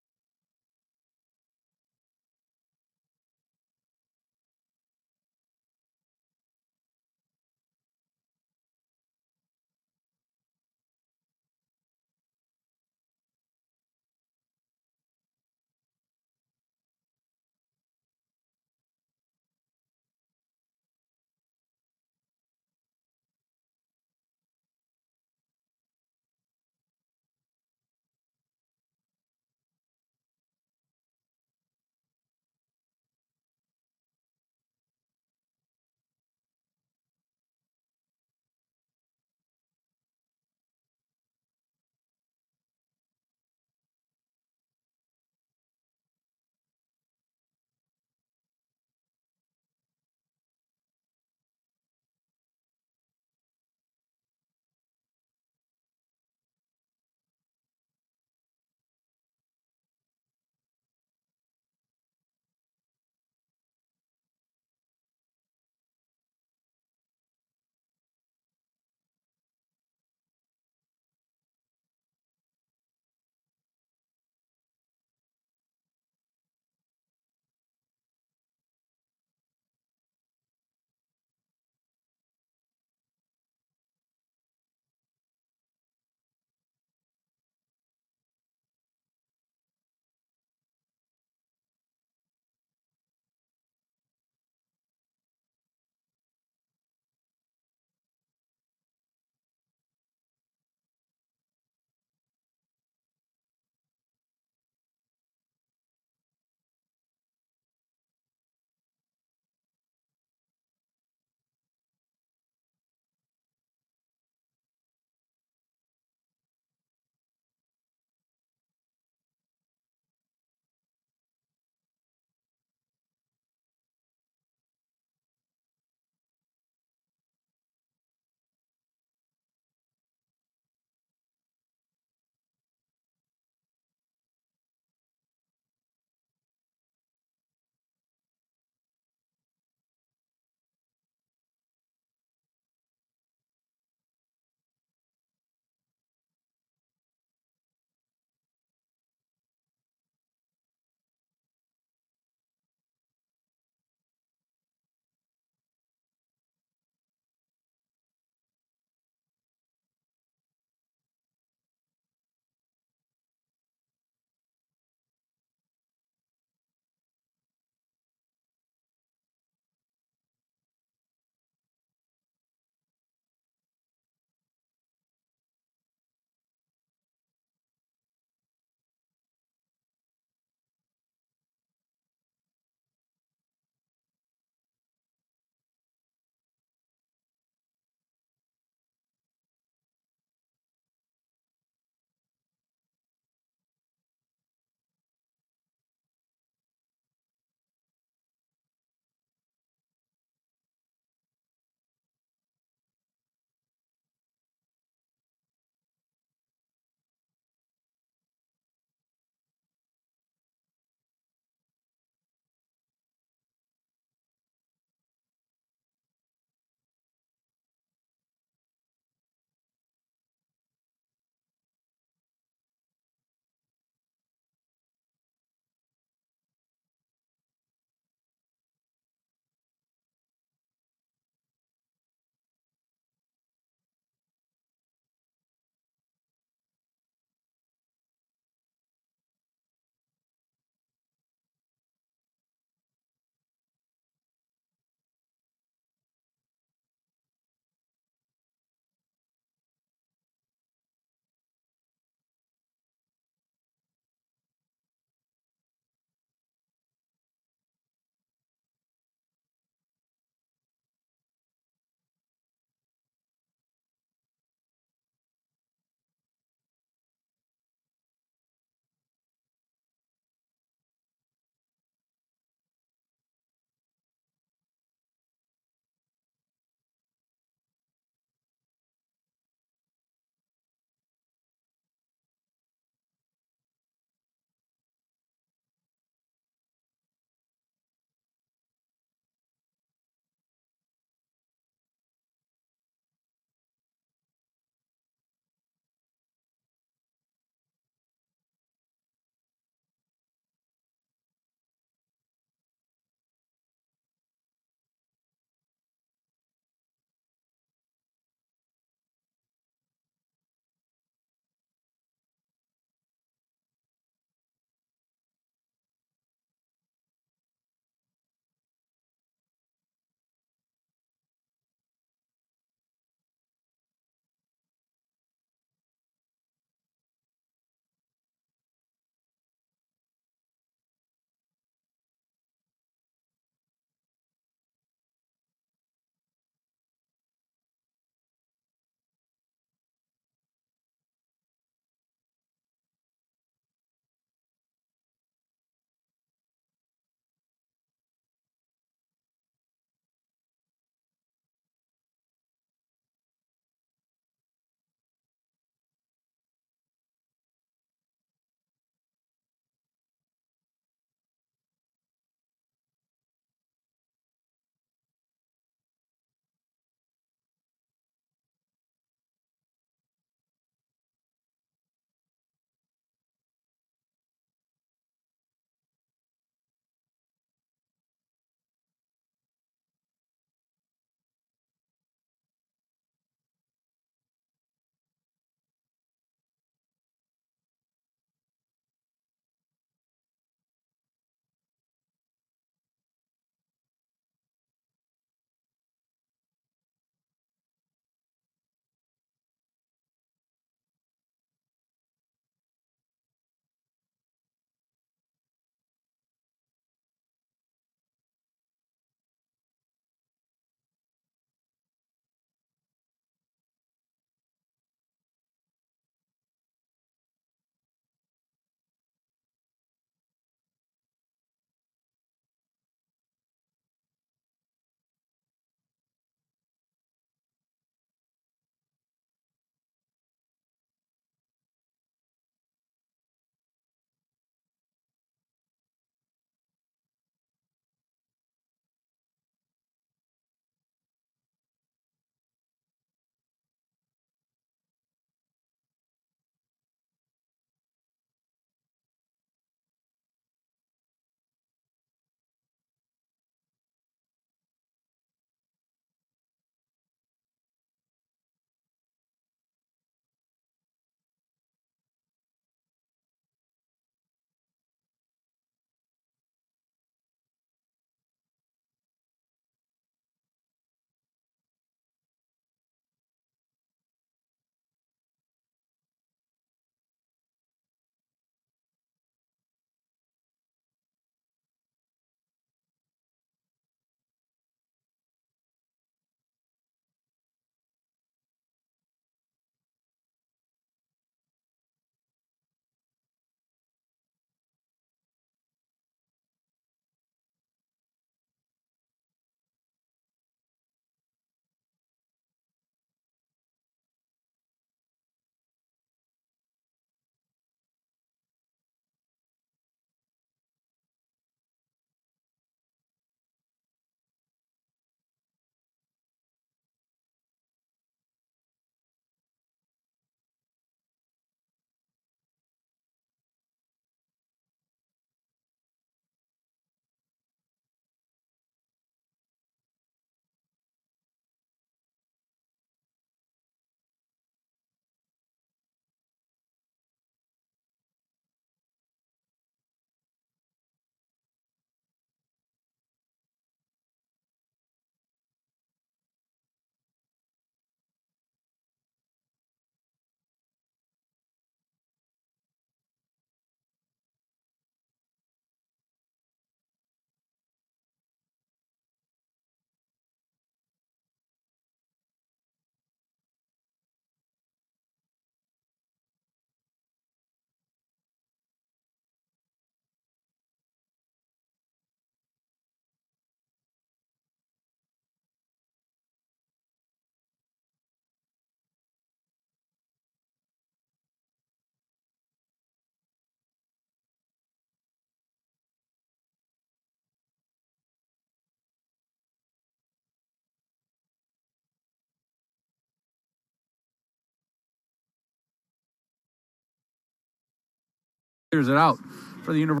clears it out for the University.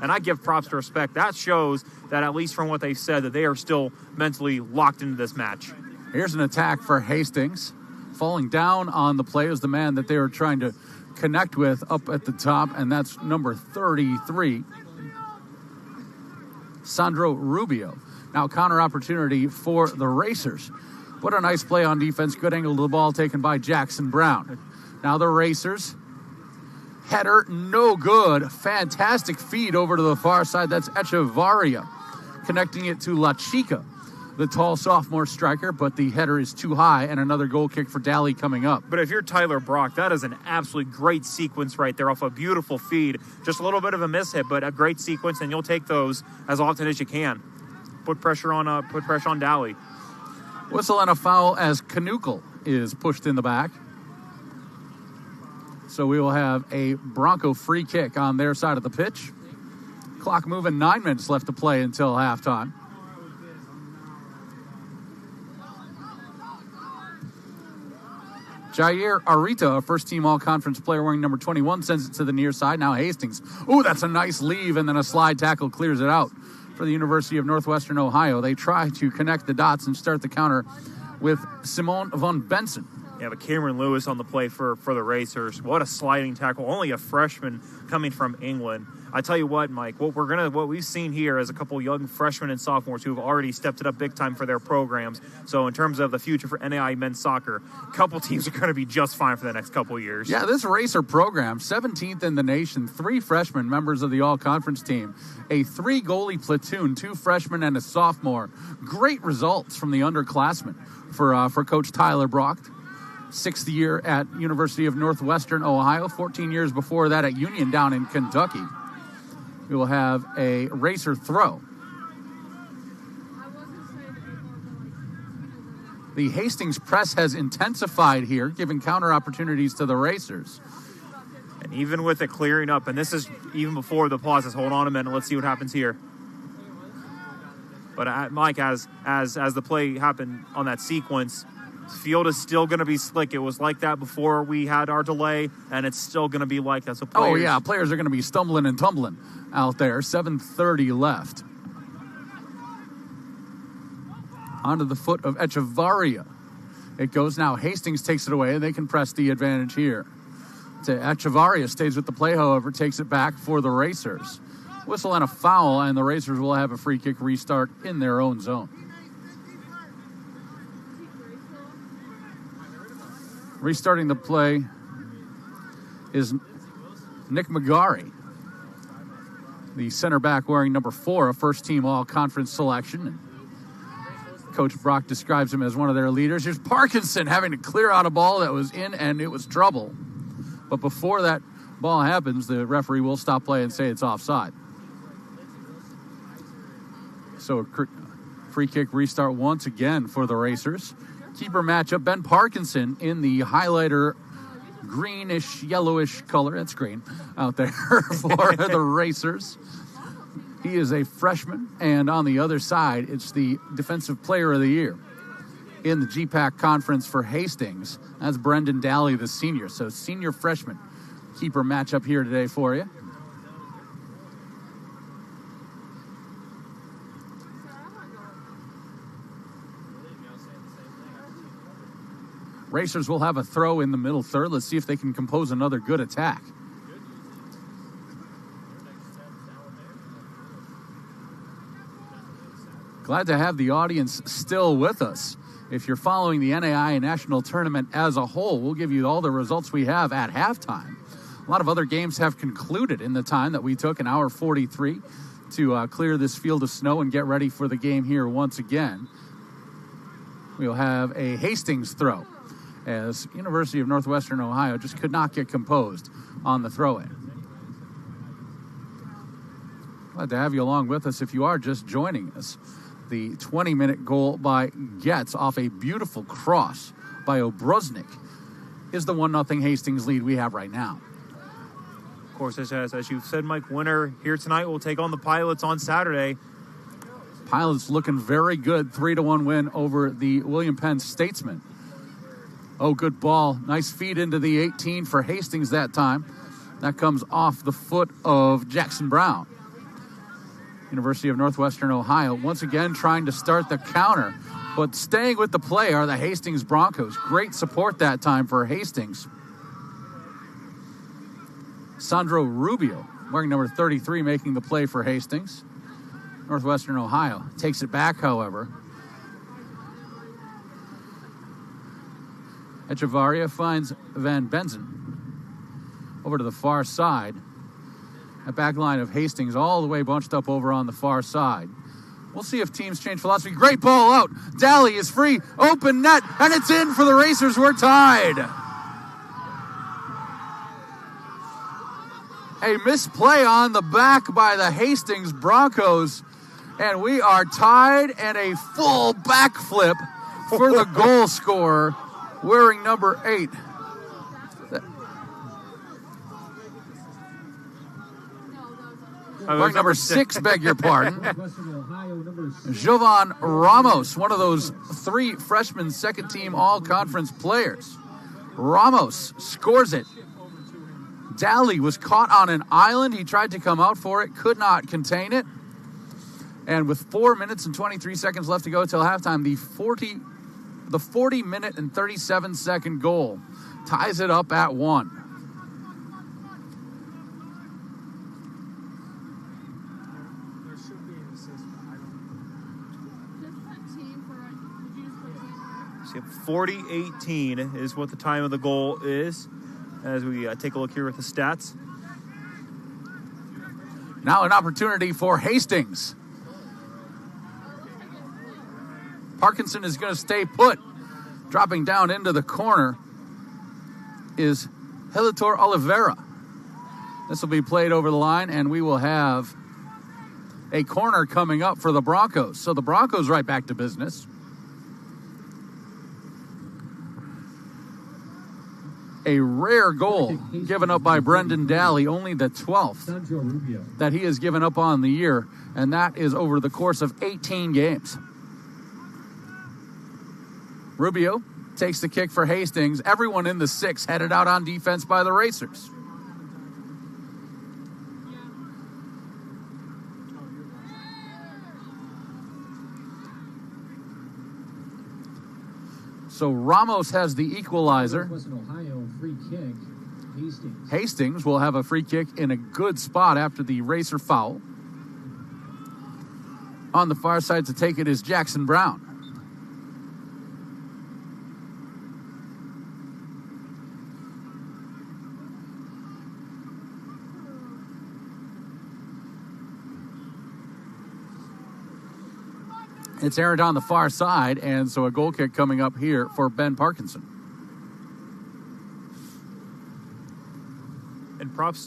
And I give props to respect. That shows that, at least from what they said, that they are still mentally locked into this match. Here's an attack for Hastings. Falling down on the play is the man that they were trying to connect with up at the top, and that's number 33, Sandro Rubio. Now counter opportunity for the Racers. What a nice play on defense. Good angle to the ball taken by Jackson Brown. Now the Racers. Header, no good. Fantastic feed over to the far side. That's Echevarria connecting it to La Chica, the tall sophomore striker, but the header is too high, and another goal kick for Daly coming up. But if you're Tyler Brock, that is an absolutely great sequence right there off a beautiful feed. Just a little bit of a mishit, but a great sequence, and you'll take those as often as you can. Put pressure on Daly. Whistle and a foul as Kanukel is pushed in the back. So we will have a Bronco free kick on their side of the pitch. Clock moving, 9 minutes left to play until halftime. Jair Arita, a first-team all-conference player wearing number 21, sends it to the near side. Now Hastings. Ooh, that's a nice leave, and then a slide tackle clears it out for the University of Northwestern Ohio. They try to connect the dots and start the counter with Simone von Benson. Yeah, but Cameron Lewis on the play for the Racers. What a sliding tackle. Only a freshman coming from England. I tell you what, Mike, what we've seen here is a couple young freshmen and sophomores who have already stepped it up big time for their programs. So in terms of the future for NAIA men's soccer, a couple teams are going to be just fine for the next couple of years. Yeah, this Racer program, 17th in the nation, 3 freshmen members of the all-conference team, a 3-goalie platoon, 2 freshmen and a sophomore. Great results from the underclassmen for Coach Tyler Brock. 6th year at University of Northwestern Ohio, 14 years before that at Union down in Kentucky. We will have a Racer throw. The Hastings press has intensified here, giving counter opportunities to the Racers. And even with it clearing up, and this is even before the pauses. Hold on a minute. Let's see what happens here. But Mike, as the play happened on that sequence, field is still going to be slick. It was like that before we had our delay, and it's still going to be like that. So players are going to be stumbling and tumbling out there. 7:30 left. Onto the foot of Echevarria. It goes now. Hastings takes it away, and they can press the advantage here. Echevarria stays with the play, however, takes it back for the Racers. Whistle and a foul, and the Racers will have a free kick restart in their own zone. Restarting the play is Nick McGarry, the center back wearing number 4, a first-team all-conference selection. And Coach Brock describes him as one of their leaders. Here's Parkinson having to clear out a ball that was in, and it was trouble. But before that ball happens, the referee will stop play and say it's offside. So a free kick restart once again for the Racers. Keeper matchup, Ben Parkinson in the highlighter greenish, yellowish color. That's green out there for the Racers. He is a freshman, and on the other side, it's the Defensive Player of the Year in the GPAC Conference for Hastings. That's Brendan Daly, the senior. So senior freshman keeper matchup here today for you. Racers will have a throw in the middle third. Let's see if they can compose another good attack. Glad to have the audience still with us. If you're following the NAIA National Tournament as a whole, we'll give you all the results we have at halftime. A lot of other games have concluded in the time that we took, an hour 43, to clear this field of snow and get ready for the game here once again. We'll have a Hastings throw, as University of Northwestern Ohio just could not get composed on the throw-in. Glad to have you along with us if you are just joining us. The 20-minute goal by Getz off a beautiful cross by Obruznik is the 1-0 Hastings lead we have right now. Of course, as you've said, Mike, winner here tonight will take on the Pilots on Saturday. Pilots looking very good. 3-1 win over the William Penn Statesmen. Oh, good ball. Nice feed into the 18 for Hastings that time. That comes off the foot of Jackson Brown. University of Northwestern Ohio once again trying to start the counter. But staying with the play are the Hastings Broncos. Great support that time for Hastings. Sandro Rubio, wearing number 33, making the play for Hastings. Northwestern Ohio takes it back, however. Echevarria finds Van Benzen over to the far side. That back line of Hastings all the way bunched up over on the far side. We'll see if teams change philosophy. Great ball out. Daly is free. Open net. And it's in for the Racers. We're tied. A misplay on the back by the Hastings Broncos. And we are tied, and a full backflip for the goal scorer, wearing number 8. Wearing number 6, beg your pardon. Jovan Ramos, one of those 3 freshman second-team all-conference players. Ramos scores it. Daly was caught on an island. He tried to come out for it, could not contain it. And with 4 minutes and 23 seconds left to go till halftime, the 40-minute and 37-second goal ties it up at 1. There should be an assist, but I don't. 40-18 is what the time of the goal is, as we take a look here at the stats. Now an opportunity for Hastings. Parkinson is going to stay put. Dropping down into the corner is Helitor Oliveira. This will be played over the line, and we will have a corner coming up for the Broncos. So the Broncos right back to business. A rare goal given up by Brendan Daly, only the 12th that he has given up on the year, and that is over the course of 18 games. Rubio takes the kick for Hastings. Everyone in the 6 headed out on defense by the Racers. So Ramos has the equalizer. Ohio, free kick. Hastings will have a free kick in a good spot after the Racer foul. On the far side to take it is Jackson Brown. It's errant on the far side, and so a goal kick coming up here for Ben Parkinson. And props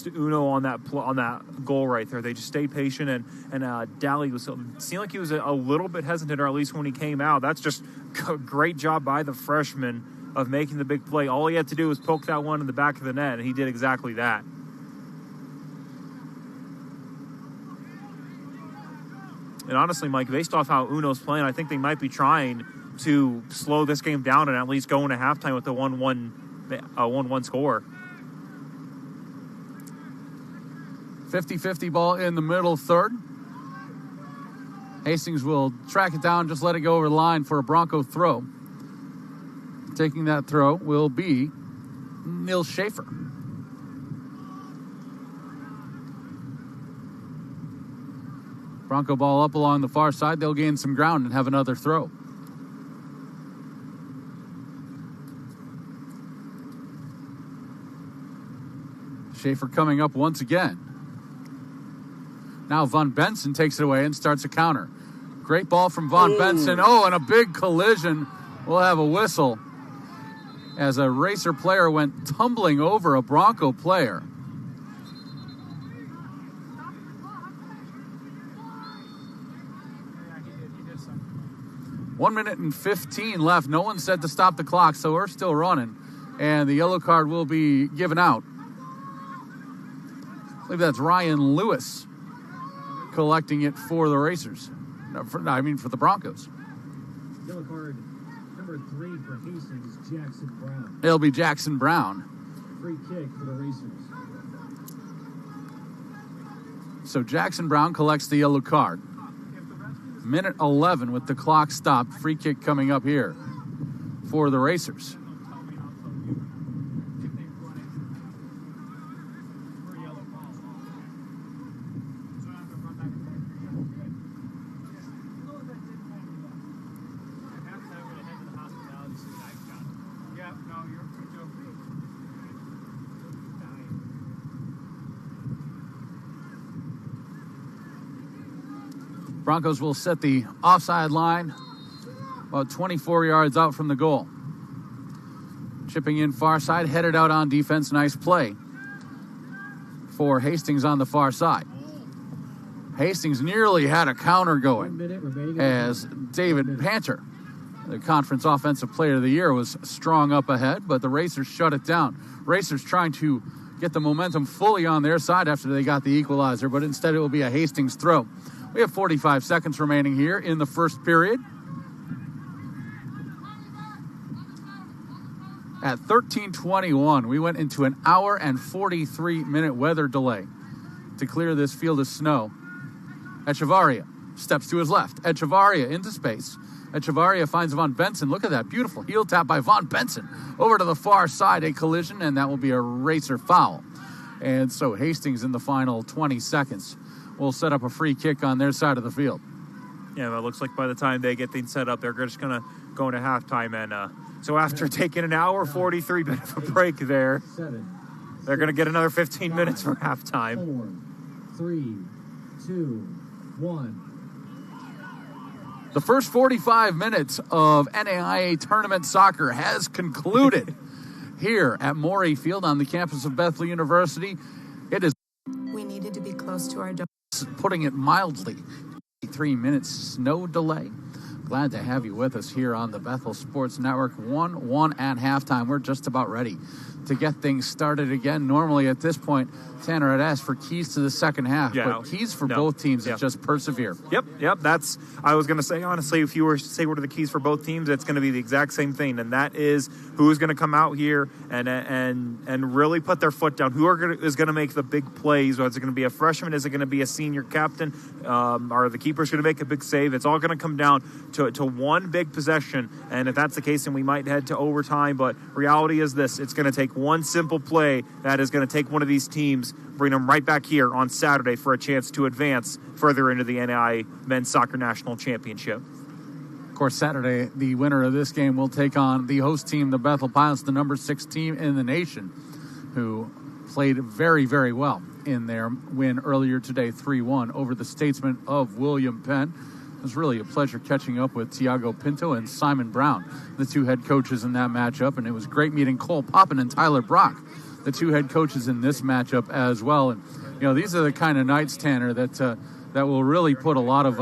to Uno on that goal right there. They just stayed patient, and Daly seemed like he was a little bit hesitant, or at least when he came out. That's just a great job by the freshman of making the big play. All he had to do was poke that one in the back of the net, and he did exactly that. And honestly, Mike, based off how Uno's playing, I think they might be trying to slow this game down and at least go into halftime with a 1-1 score. 50-50 ball in the middle third. Hastings will track it down, just let it go over the line for a Bronco throw. Taking that throw will be Neil Schaefer. Bronco ball up along the far side. They'll gain some ground and have another throw. Schaefer coming up once again. Now Von Benson takes it away and starts a counter. Great ball from Von Benson. Oh, and a big collision. We'll have a whistle as a Racer player went tumbling over a Bronco player. 1 minute and 15 left. No one said to stop the clock, so we're still running. And the yellow card will be given out. I believe that's Ryan Lewis. collecting it for the Racers. For the Broncos. Yellow card number 3 for Hastings, Jackson Brown. It'll be Jackson Brown. Free kick for the Racers. So Jackson Brown collects the yellow card. Minute 11 with the clock stopped. Free kick coming up here for the Racers. Broncos will set the offside line about 24 yards out from the goal. Chipping in far side, headed out on defense. Nice play for Hastings on the far side. Hastings nearly had a counter going as David Panter, the conference offensive player of the year, was strong up ahead, but the Racers shut it down. Racers trying to get the momentum fully on their side after they got the equalizer, but instead it will be a Hastings throw. We have 45 seconds remaining here in the first period. At 13:21, we went into an hour and 43-minute weather delay to clear this field of snow. Echevarria steps to his left. Echevarria into space. Echevarria finds Von Benson. Look at that beautiful heel tap by Von Benson. Over to the far side, a collision, and that will be a Racer foul. And so Hastings in the final 20 seconds will set up a free kick on their side of the field. Yeah, it looks like by the time they get things set up, they're just going to go into halftime. And so after taking an hour 43 bit of a break there, they're going to get another 15 minutes for halftime. 4, 3, 2, 1. The first 45 minutes of NAIA Tournament Soccer has concluded here at Morey Field on the campus of Bethel University. It is, we needed to be close to our putting it mildly, 3 minutes snow delay. Glad to have you with us here on the Bethel Sports Network. 1-1 at halftime. We're just about ready to get things started again. Normally at this point, Tanner had asked for keys to the second half, but keys for both teams is just persevere. Yep. That's, I was going to say, honestly, if you were to say what are the keys for both teams, it's going to be the exact same thing, and that is who's going to come out here and really put their foot down. Is going to make the big plays? Is it going to be a freshman? Is it going to be a senior captain? Are the keepers going to make a big save? It's all going to come down to one big possession, and if that's the case, then we might head to overtime, but reality is this: it's going to take one simple play that is going to take one of these teams, bring them right back here on Saturday for a chance to advance further into the NAIA Men's Soccer National Championship. Of course, Saturday, the winner of this game will take on the host team, the Bethel Pilots, the number 6 team in the nation, who played very, very well in their win earlier today, 3-1 over the Statesmen of William Penn. It was really a pleasure catching up with Tiago Pinto and Simon Brown, the two head coaches in that matchup, and it was great meeting Cole Poppin and Tyler Brock, the two head coaches in this matchup as well. And these are the kind of nights, Tanner, that will really put a lot of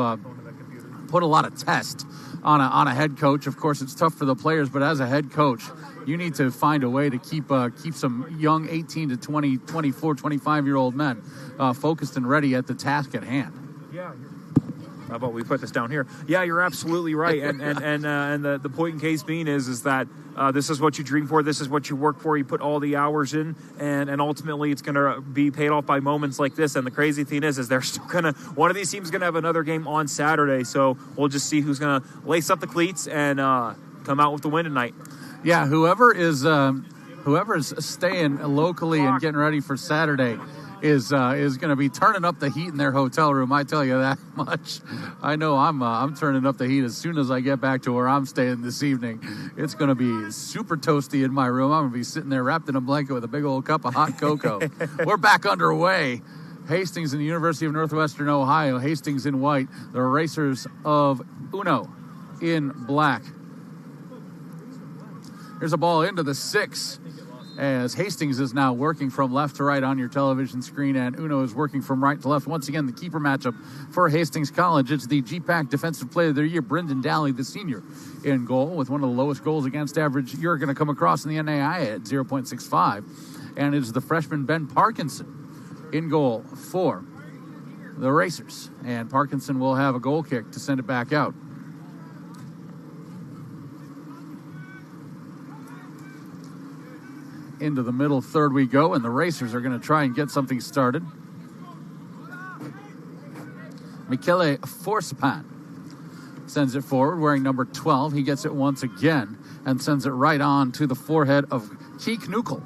test on a head coach. Of course, it's tough for the players, but as a head coach, you need to find a way to keep some young 18 to 20, 24, 25-year-old men focused and ready at the task at hand. Yeah. How about we put this down here? Yeah, you're absolutely right. And the point in case being is that this is what you dream for. This is what you work for. You put all the hours in, and ultimately it's going to be paid off by moments like this. And the crazy thing is they're still one of these teams is going to have another game on Saturday. So we'll just see who's going to lace up the cleats and come out with the win tonight. Yeah, whoever's staying locally and getting ready for Saturday is going to be turning up the heat in their hotel room. I tell you that much. I know I'm turning up the heat as soon as I get back to where I'm staying this evening. It's going to be super toasty in my room. I'm going to be sitting there wrapped in a blanket with a big old cup of hot cocoa. We're back underway. Hastings and the University of Northwestern Ohio. Hastings in white. The Racers of UNO in black. Here's a ball into the 6. As Hastings is now working from left to right on your television screen, and UNO is working from right to left. Once again, the keeper matchup for Hastings College. It's the GPAC Defensive Player of the Year, Brendan Daly, the senior, in goal, with one of the lowest goals against average you're going to come across in the NAIA at 0.65. And it's the freshman Ben Parkinson in goal for the Racers. And Parkinson will have a goal kick to send it back out. Into the middle third we go, and the Racers are going to try and get something started. Michele Forspan sends it forward, wearing number 12. He gets it once again and sends it right on to the forehead of Keek Nukel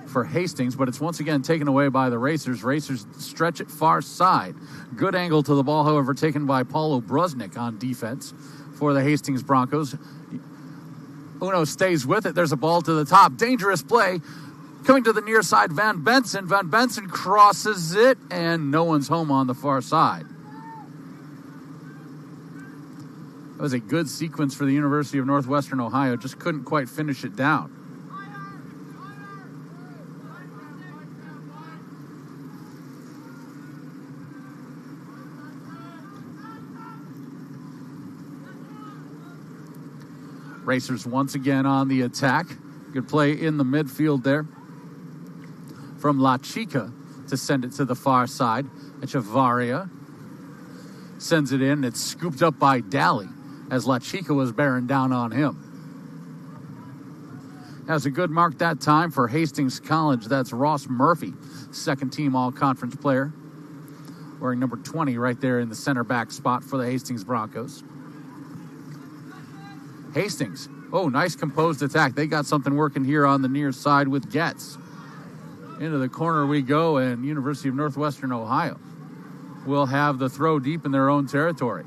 for Hastings, but it's once again taken away by the Racers. Racers stretch it far side. Good angle to the ball, however, taken by Paulo Brusnik on defense for the Hastings Broncos. Uno stays with it. There's a ball to the top. Dangerous play. Coming to the near side, Van Benson. Van Benson crosses it, and no one's home on the far side. That was a good sequence for the University of Northwestern Ohio. Just couldn't quite finish it down. Racers once again on the attack. Good play in the midfield there from La Chica to send it to the far side. Echevarria sends it in. It's scooped up by Daly as La Chica was bearing down on him. Has a good mark that time for Hastings College. That's Ross Murphy, second team all-conference player, wearing number 20 right there in the center back spot for the Hastings Broncos. Hastings, nice composed attack. They got something working here on the near side with Getz. Into the corner we go, and University of Northwestern Ohio will have the throw deep in their own territory.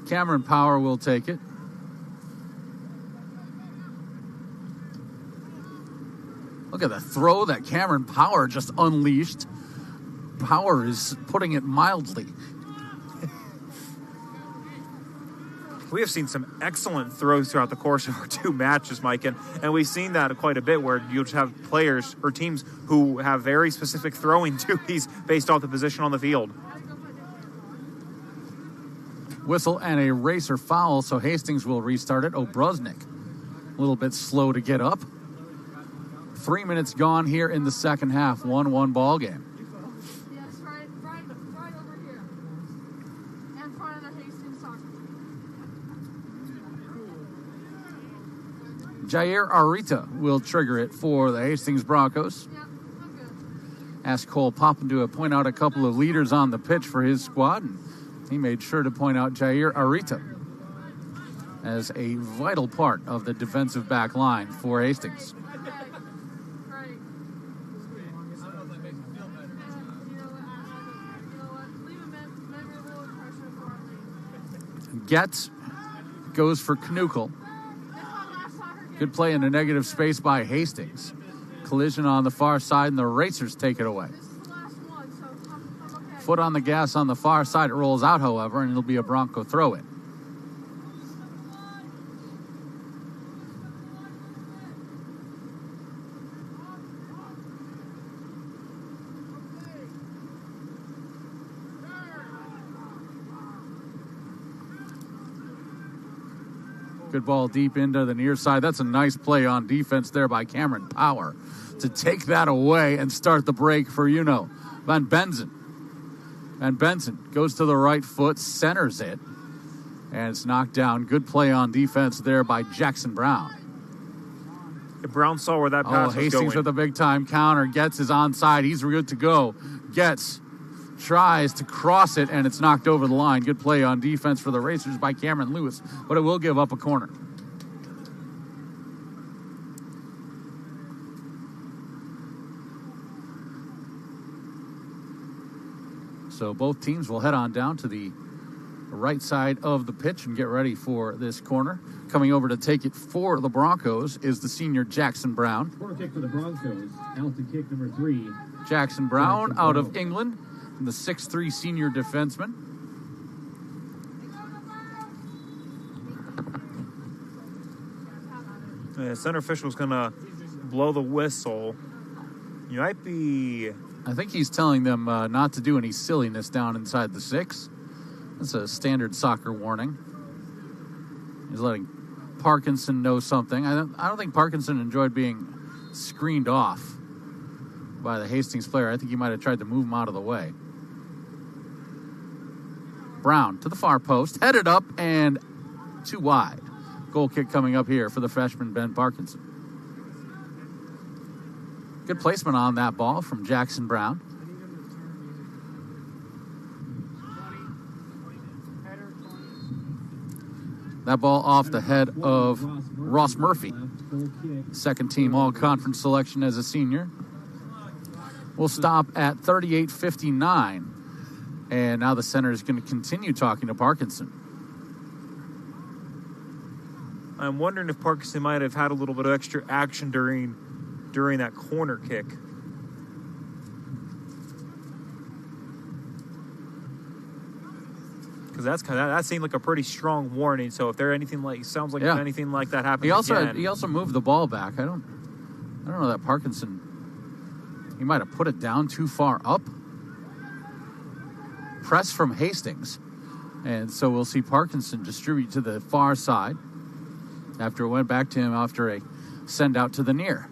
Cameron Power will take it. Look at the throw that Cameron Power just unleashed. Power is putting it mildly. We have seen some excellent throws throughout the course of our two matches, Mike, and we've seen that quite a bit where you just have players or teams who have very specific throwing duties based off the position on the field. Whistle and a Racer foul, so Hastings will restart it. Obruznik, a little bit slow to get up. 3 minutes gone here in the second half. 1-1 ball game. Yes, right over here. In front of the Hastings soccer. Jair Arita will trigger it for the Hastings Broncos. Yeah, I'm good. Asked Cole Poppin to point out a couple of leaders on the pitch for his squad, and he made sure to point out Jair Arita as a vital part of the defensive back line for Hastings. Right. Leave him in. Maybe a little pressure for me. Getz goes for Knuckle. Good play in a negative space by Hastings. Collision on the far side, and the Racers take it away. This is the last one, so I'm okay. Foot on the gas on the far side. It rolls out, however, and it'll be a Bronco throw-in. Good ball deep into the near side. That's a nice play on defense there by Cameron Power to take that away and start the break for UNO. Van Benson. Van Benson goes to the right foot, centers it, and it's knocked down. Good play on defense there by Jackson Brown. Brown saw where that pass was going. Hastings with a big-time counter. Getz is onside. He's good to go. Getz tries to cross it, and it's knocked over the line. Good play on defense for the Racers by Cameron Lewis, but it will give up a corner. So both teams will head on down to the right side of the pitch and get ready for this corner. Coming over to take it for the Broncos is the senior Jackson Brown. Corner kick for the Broncos. Out to kick number 3. Jackson Brown out of England, the 6'3" senior defenseman. Center official's going to blow the whistle. You might be... I think he's telling them not to do any silliness down inside the 6. That's a standard soccer warning. He's letting Parkinson know something. I don't think Parkinson enjoyed being screened off by the Hastings player. I think he might have tried to move him out of the way. Brown to the far post, headed up and too wide. Goal kick coming up here for the freshman Ben Parkinson. Good placement on that ball from Jackson Brown. That ball off the head of Ross Murphy. Second team all-conference selection as a senior. We'll stop at 38:59. And now the center is going to continue talking to Parkinson. I'm wondering if Parkinson might have had a little bit of extra action during that corner kick. Because that seemed like a pretty strong warning. So if there anything like sounds like if anything like that happens, he also moved the ball back. I don't know that Parkinson. He might have put it down too far up. Press from Hastings, and so we'll see Parkinson distribute to the far side after it went back to him after a send out to the near.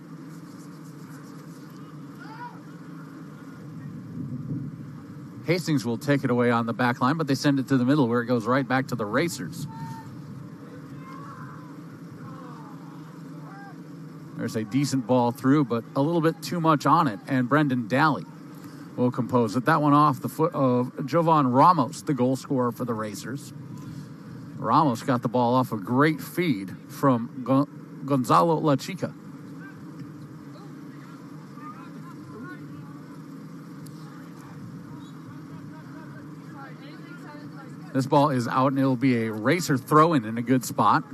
Hastings will take it away on the back line, but they send it to the middle where it goes right back to the Racers. There's a decent ball through, but a little bit too much on it, and Brendan Daly will compose it. That one off the foot of Jovan Ramos, the goal scorer for the Racers. Ramos got the ball off a great feed from Gonzalo La Chica. This ball is out, and it'll be a Racer throw-in in a good spot.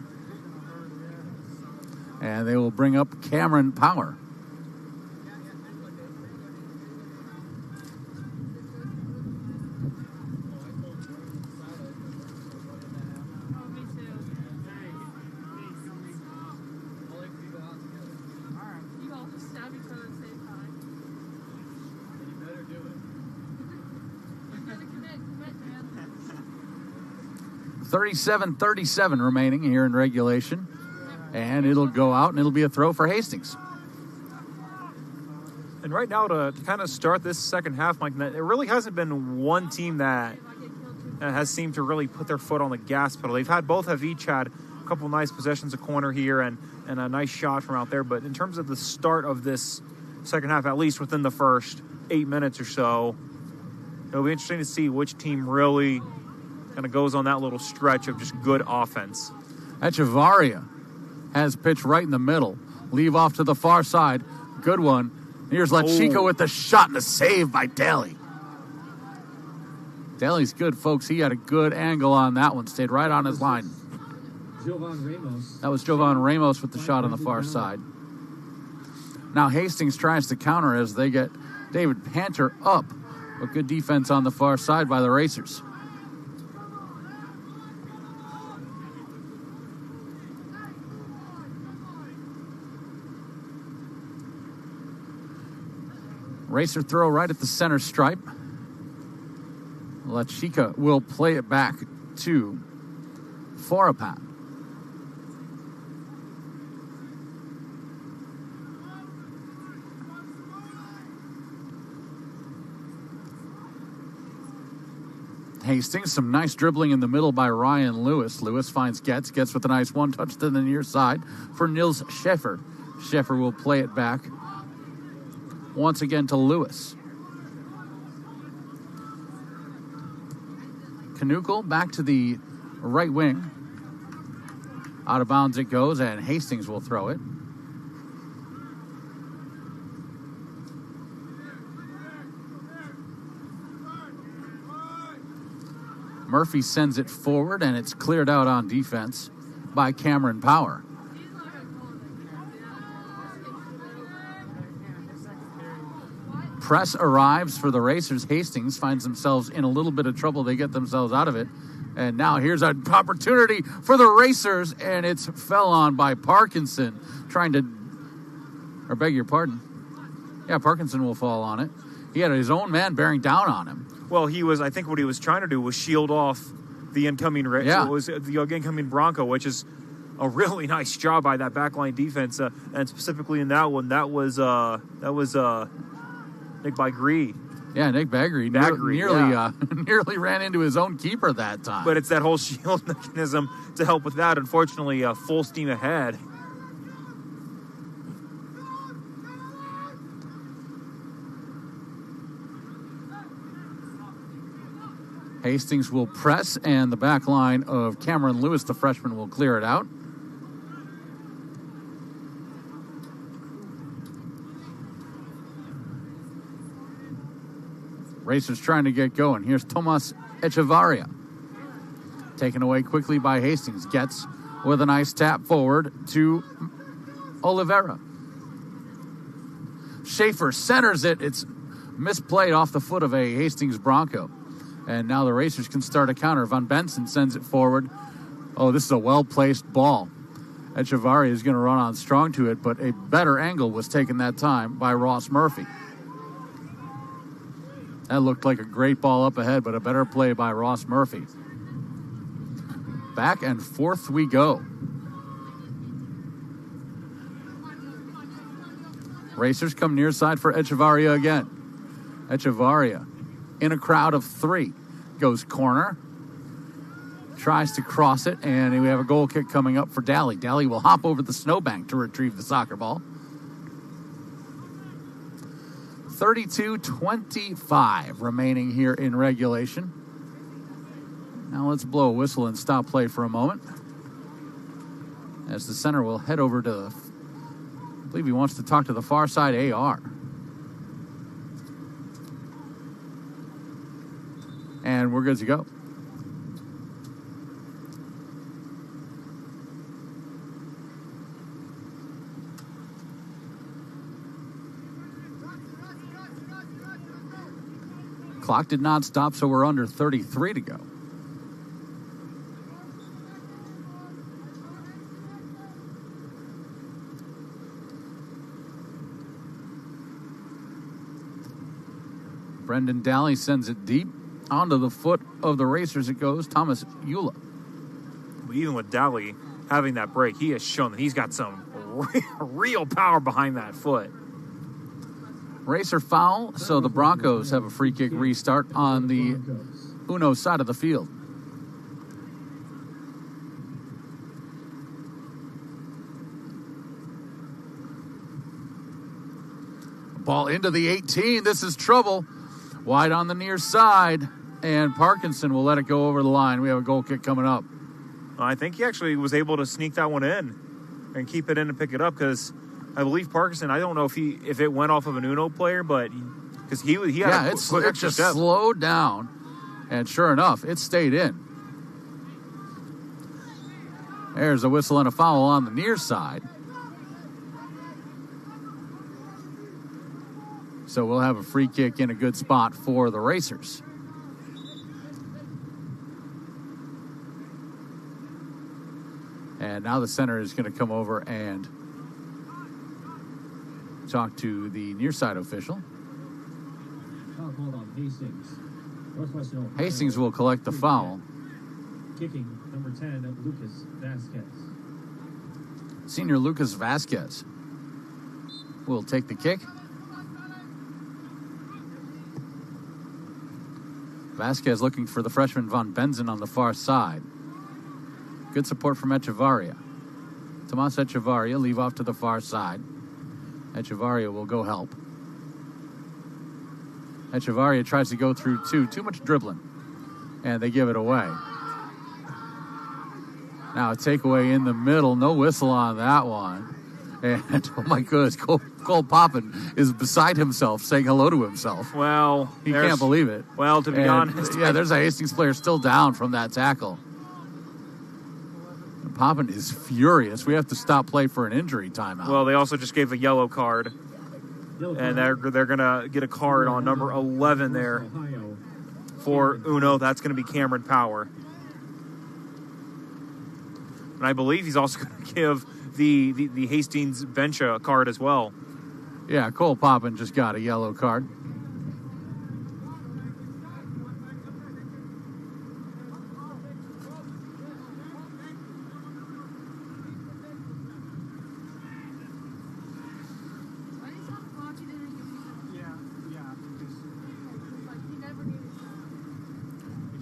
And they will bring up Cameron Power. You all just stab each other at the same time. You better do it. You gotta commit, man. 37-37 remaining here in regulation. And it'll go out, and it'll be a throw for Hastings. And right now, to kind of start this second half, Mike, there really hasn't been one team that has seemed to really put their foot on the gas pedal. Both have each had a couple nice possessions, a corner here and a nice shot from out there. But in terms of the start of this second half, at least within the first 8 minutes or so, it'll be interesting to see which team really kind of goes on that little stretch of just good offense. Echevarria has pitched right in the middle. Leave off to the far side. Good one. Here's La Chica with the shot and a save by Daly. Daly's good, folks. He had a good angle on that one. Stayed right on his line. Jovan Ramos. That was Jovan Ramos with the shot on the far side. Now Hastings tries to counter as they get David Panter up. But good defense on the far side by the Racers. Racer throw right at the center stripe. La Chica will play it back to Forapan. Hastings, some nice dribbling in the middle by Ryan Lewis. Lewis finds Getz with a nice one-touch to the near side for Nils Scheffer. Scheffer will play it back once again to Lewis. Kanukel back to the right wing. Out of bounds it goes, and Hastings will throw it. Murphy sends it forward, and it's cleared out on defense by Cameron Power. Press arrives for the Racers. Hastings finds themselves in a little bit of trouble. They get themselves out of it. And now here's an opportunity for the Racers, and it's fell on by Parkinson, beg your pardon. Yeah, Parkinson will fall on it. He had his own man bearing down on him. Well, I think what he was trying to do was shield off the incoming Yeah. the incoming Bronco, which is a really nice job by that backline defense, and specifically in that one, that was Nick Bagree. Yeah, Nick Bagree nearly ran into his own keeper that time. But it's that whole shield mechanism to help with that. Unfortunately, full steam ahead. Hastings will press, and the back line of Cameron Lewis, the freshman, will clear it out. Racers trying to get going. Here's Tomas Echevarria. Taken away quickly by Hastings. Gets with a nice tap forward to Oliveira. Schaefer centers it. It's misplayed off the foot of a Hastings Bronco. And now the Racers can start a counter. Von Benson sends it forward. Oh, this is a well-placed ball. Echevarria is going to run on strong to it, but a better angle was taken that time by Ross Murphy. That looked like a great ball up ahead, but a better play by Ross Murphy. Back and forth we go. Racers come near side for Echevarria again. Echevarria in a crowd of 3. Goes corner. Tries to cross it, and we have a goal kick coming up for Daly. Daly will hop over the snowbank to retrieve the soccer ball. 32-25 remaining here in regulation. Now let's blow a whistle and stop play for a moment. As the center will head over to, I believe he wants to talk to the far side AR. And we're good to go. Clock did not stop, so we're under 33 to go. Brendan Daly sends it deep. Onto the foot of the Racers it goes. Thomas Eula. Even with Daly having that break, he has shown that he's got some real power behind that foot. Racer foul, so the Broncos have a free kick restart on the UNOH side of the field. Ball into the 18. This is trouble. Wide on the near side, and Parkinson will let it go over the line. We have a goal kick coming up. I think he actually was able to sneak that one in and keep it in and pick it up, because I believe Parkinson, I don't know if it went off of an UNO player, but because he had a quick it extra just step. Slowed down, and sure enough, it stayed in. There's a whistle and a foul on the near side. So we'll have a free kick in a good spot for the Racers. And now the center is going to come over and talk to the near side official. Foul called on Hastings. Northwestern Ohio. Hastings will collect the foul. Kicking number 10, Lucas Vasquez. Senior Lucas Vasquez will take the kick. Vasquez looking for the freshman Von Benzen on the far side. Good support from Echevarria. Tomas Echevarria leave off to the far side. Echevarria will go help. Echevarria tries to go through too much dribbling, and they give it away. Now a takeaway in the middle, no whistle on that one. And oh my goodness, Cole Poppin is beside himself, saying hello to himself. Well, he can't believe it. Well, to be honest, there's a Hastings player still down from that tackle. Poppin is furious. We have to stop play for an injury timeout. Well, they also just gave a yellow card, and they're gonna get a card on number 11 there for UNO. That's gonna be Cameron Power, and I believe he's also gonna give the Hastings bench a card as well. Yeah, Cole Poppin just got a yellow card.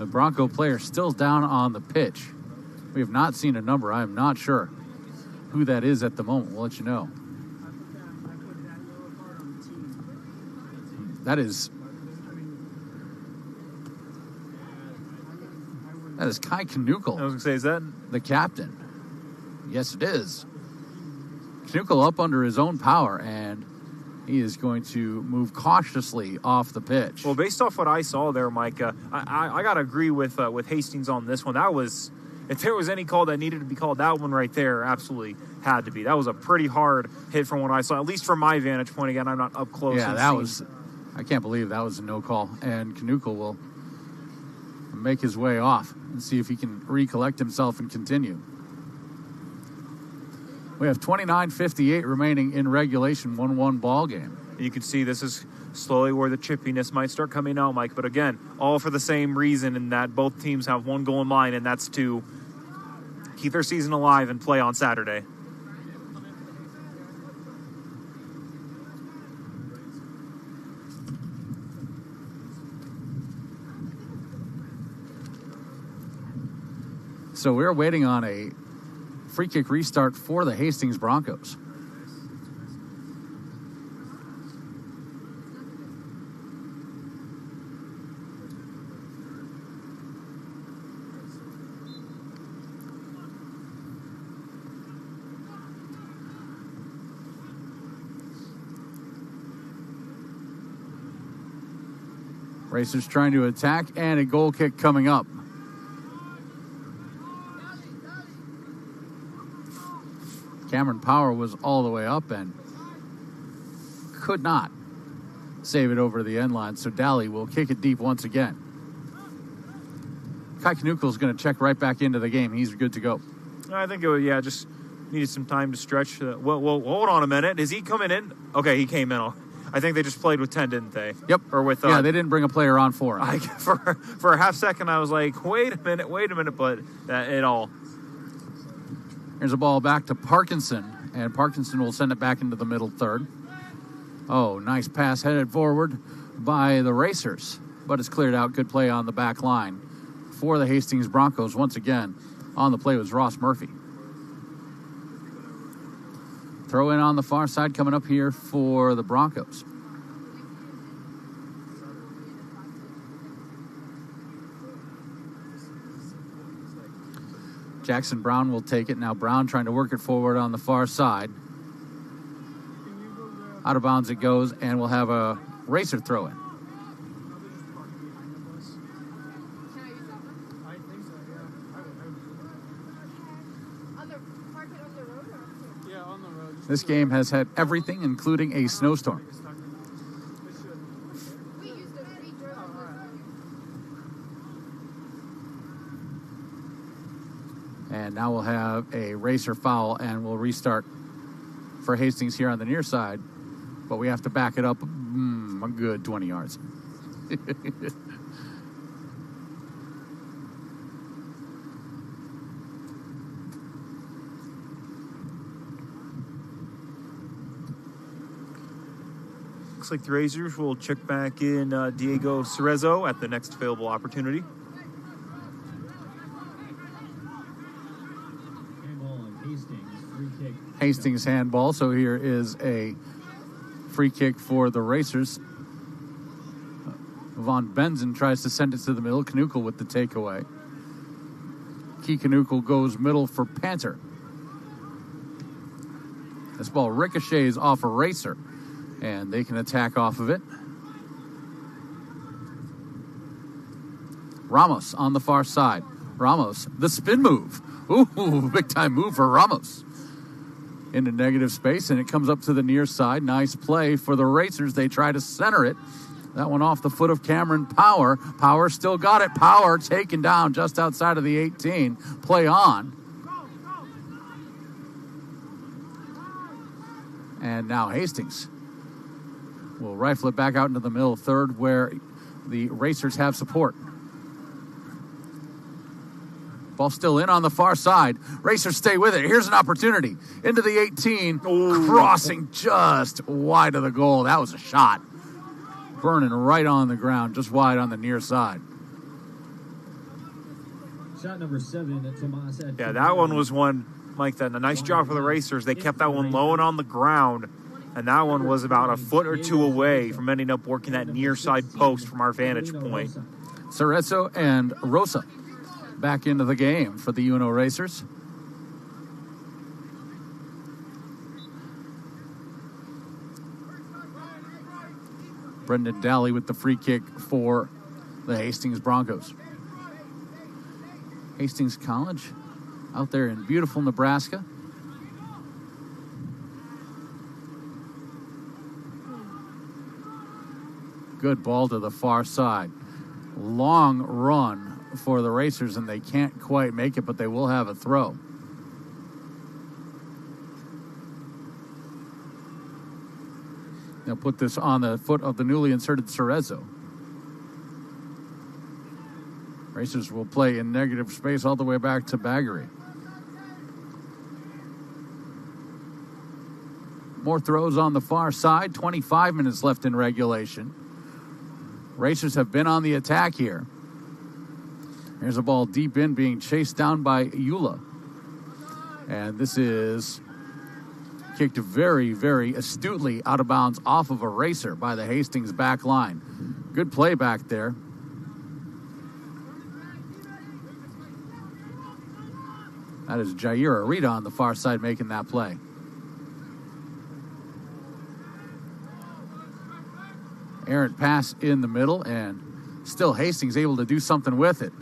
The Bronco player still down on the pitch. We have not seen a number. I am not sure who that is at the moment. We'll let you know. That is Kai Knuckle. I was going to say, is that the captain? Yes, it is. Knuckle up under his own power, and he is going to move cautiously off the pitch. Well, based off what I saw there, Mike, I got to agree with Hastings on this one. That was, if there was any call that needed to be called, that one right there absolutely had to be. That was a pretty hard hit from what I saw, at least from my vantage point. Again, I'm not up close. Yeah, that was, I can't believe that was a no call. And Knuckle will make his way off and see if he can recollect himself and continue. We have 29:58 remaining in regulation, 1-1 ball game. You can see this is slowly where the chippiness might start coming out, Mike. But again, all for the same reason, in that both teams have one goal in mind, and that's to keep their season alive and play on Saturday. So we're waiting on a free kick restart for the Hastings Broncos. Racers trying to attack, and a goal kick coming up. Cameron Power was all the way up and could not save it over the end line, so Daly will kick it deep once again. Kai Knuckle is going to check right back into the game. He's good to go. I think just needed some time to stretch. Well, hold on a minute. Is he coming in? Okay, he came in. I think they just played with 10, didn't they? Yep. Or with they didn't bring a player on for him. For a half second, I was like, wait a minute, but it all. Here's a ball back to Parkinson, and Parkinson will send it back into the middle third. Oh, nice pass headed forward by the Racers, but it's cleared out. Good play on the back line for the Hastings Broncos. Once again, on the play was Ross Murphy. Throw in on the far side coming up here for the Broncos. Jackson Brown will take it. Now Brown trying to work it forward on the far side. Out of bounds it goes, and we'll have a Racer throw in. This game has had everything, including a snowstorm. And now we'll have a Racer foul, and we'll restart for Hastings here on the near side. But we have to back it up a good 20 yards. Looks like the Racers will check back in Diego Cerezo at the next available opportunity. Hastings handball, so here is a free kick for the Racers. Von Benzen tries to send it to the middle. Knuckle with the takeaway. Key Knuckle goes middle for Panther. This ball ricochets off a Racer, and they can attack off of it. Ramos on the far side. Ramos, the spin move. Ooh, big time move for Ramos. Into negative space, and it comes up to the near side. Nice play for the Racers. They try to center it. That one off the foot of Cameron Power. Power still got it. Power taken down just outside of the 18. Play on. And now Hastings will rifle it back out into the middle third where the Racers have support. Ball still in on the far side. Racers stay with it. Here's an opportunity. Into the 18. Crossing just wide of the goal. That was a shot. Burning right on the ground, just wide on the near side. Shot number 7, Tomas. Yeah, that one was one, Mike, that a nice job for the Racers. They kept that one low and on the ground, and that one was about a foot or two away from ending up working that near side post from our vantage point. Cerezo and Rosa back into the game for the UNO Racers. Brendan Daly with the free kick for the Hastings Broncos. Hastings College out there in beautiful Nebraska. Good ball to the far side. Long run for the Racers, and they can't quite make it, but they will have a throw. They'll put this on the foot of the newly inserted Cerezo. Racers will play in negative space all the way back to Baggery. More throws on the far side. 25 minutes left in regulation. Racers have been on the attack here. Here's a ball deep in, being chased down by Eula. And this is kicked very, very astutely out of bounds off of a Racer by the Hastings back line. Good play back there. That is Jair Arita on the far side making that play. Errant pass in the middle, and still Hastings able to do something with it.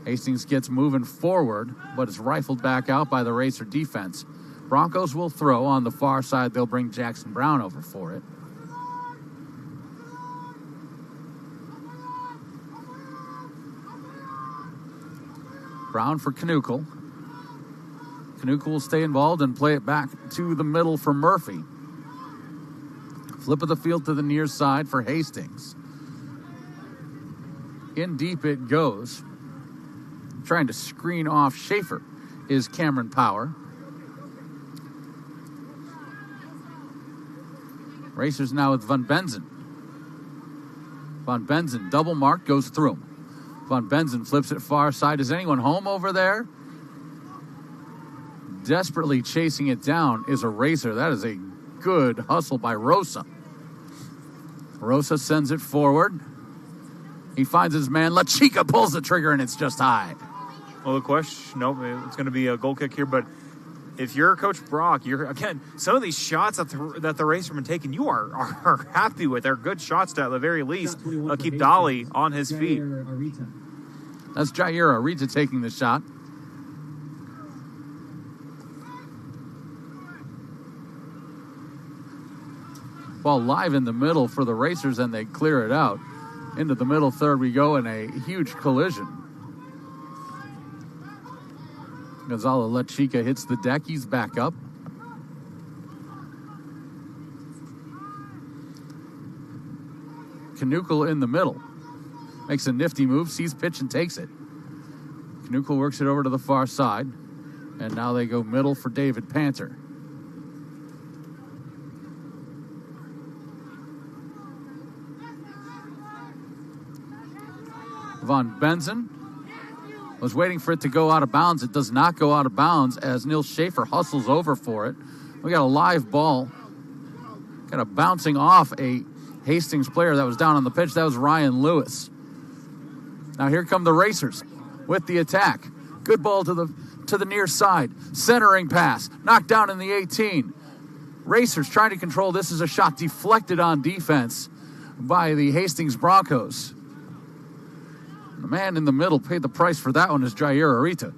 Hastings gets moving forward, but it's rifled back out by the Racer defense. Broncos will throw on the far side. They'll bring Jackson Brown over for it. Brown for Knuckle. Knuckle will stay involved and play it back to the middle for Murphy. Flip of the field to the near side for Hastings. In deep it goes. Trying to screen off Schaefer is Cameron Power. Racers now with Van Benzen. Van Benzen, double mark, goes through him. Van Benzen flips it far side. Is anyone home over there? Desperately chasing it down is a Racer. That is a good hustle by Rosa. Rosa sends it forward. He finds his man. La Chica pulls the trigger, and it's just high. Well, the question, it's going to be a goal kick here, but if you're Coach Brock, some of these shots that the Racers have been taking, you are happy with. They're good shots to, at the very least, keep Dolly on his feet. That's Jair Arita taking the shot. Ball live in the middle for the Racers, and they clear it out. Into the middle third we go in a huge collision. Gonzalo La Chica hits the deck. He's back up. Knuckle in the middle. Makes a nifty move, sees pitch and takes it. Knuckle works it over to the far side. And now they go middle for David Panther. Von Benzen was waiting for it to go out of bounds. It does not go out of bounds as Neil Schaefer hustles over for it. We got a live ball. Kind of bouncing off a Hastings player that was down on the pitch. That was Ryan Lewis. Now here come the Racers with the attack. Good ball to the near side. Centering pass. Knocked down in the 18. Racers trying to control. This is a shot deflected on defense by the Hastings Broncos. The man in the middle paid the price for that one is Jair Arita.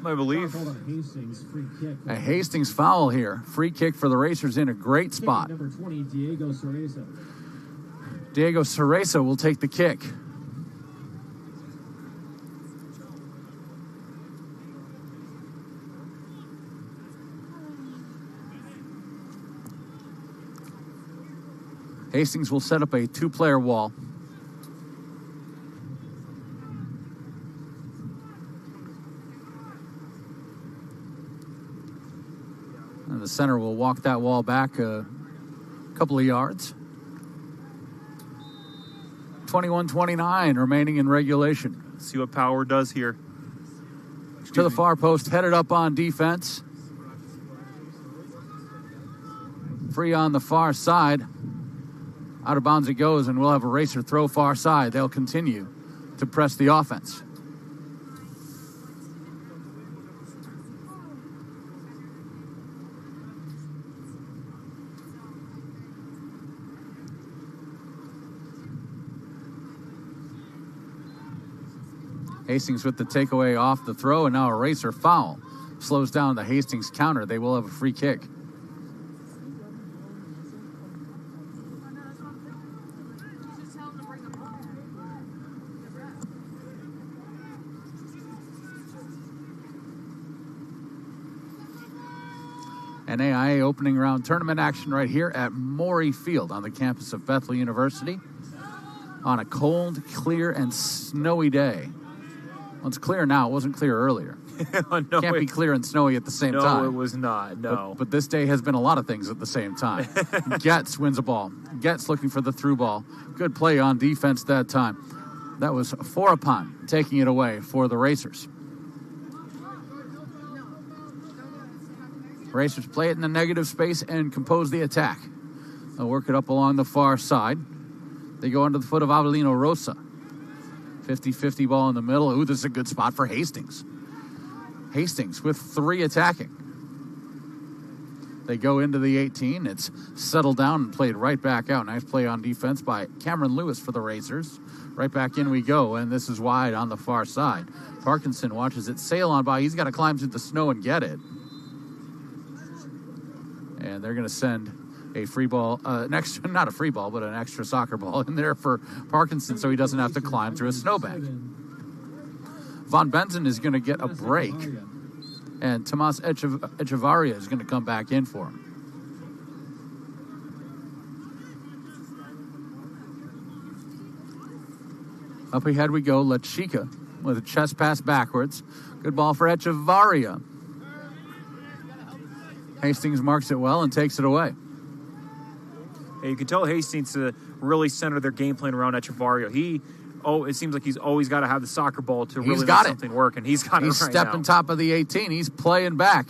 I believe. A Hastings foul here. Free kick for the Racers in a great spot. Number 20, Diego Cerezo. Diego Cerezo will take the kick. Hastings will set up a two-player wall. And the center will walk that wall back a Couple of yards. 21-29 remaining in regulation. See what Power does here. To the far post, headed up on defense. Free on the far side. Out of bounds it goes, and we'll have a racer throw far side. They'll continue to press the offense. Hastings with the takeaway off the throw, and now a racer foul. Slows down the Hastings counter. They will have a free kick. NAIA opening round tournament action right here at Morey Field on the campus of Bethel University on a cold, clear, and snowy day. Well, it's clear now. It wasn't clear earlier. No, Can't be clear and snowy at the same time. No, it was not. No. But this day has been a lot of things at the same time. Getz wins a ball. Getz looking for the through ball. Good play on defense that time. That was Forapan taking it away for the Racers. Racers play it in the negative space and compose the attack. They'll work it up along the far side. They go under the foot of Avelino Rosa. 50-50 ball in the middle. Ooh, this is a good spot for Hastings. Hastings with 3 attacking. They go into the 18. It's settled down and played right back out. Nice play on defense by Cameron Lewis for the Racers. Right back in we go, and this is wide on the far side. Parkinson watches it sail on by. He's got to climb through the snow and get it. And they're going to send a free ball, not a free ball, but an extra soccer ball in there for Parkinson so he doesn't have to climb through a snowbank. Von Benzen is going to get a break, and Tomas Echevarria is going to come back in for him. Up ahead we go, La Chica with a chest pass backwards. Good ball for Echevarria. Hastings marks it well and takes it away. Yeah, you can tell Hastings to really center their game plan around Echevarria. It seems like he's always got to have the soccer ball to really make something work, and he's got it right now. He's stepping top of the 18. He's playing back.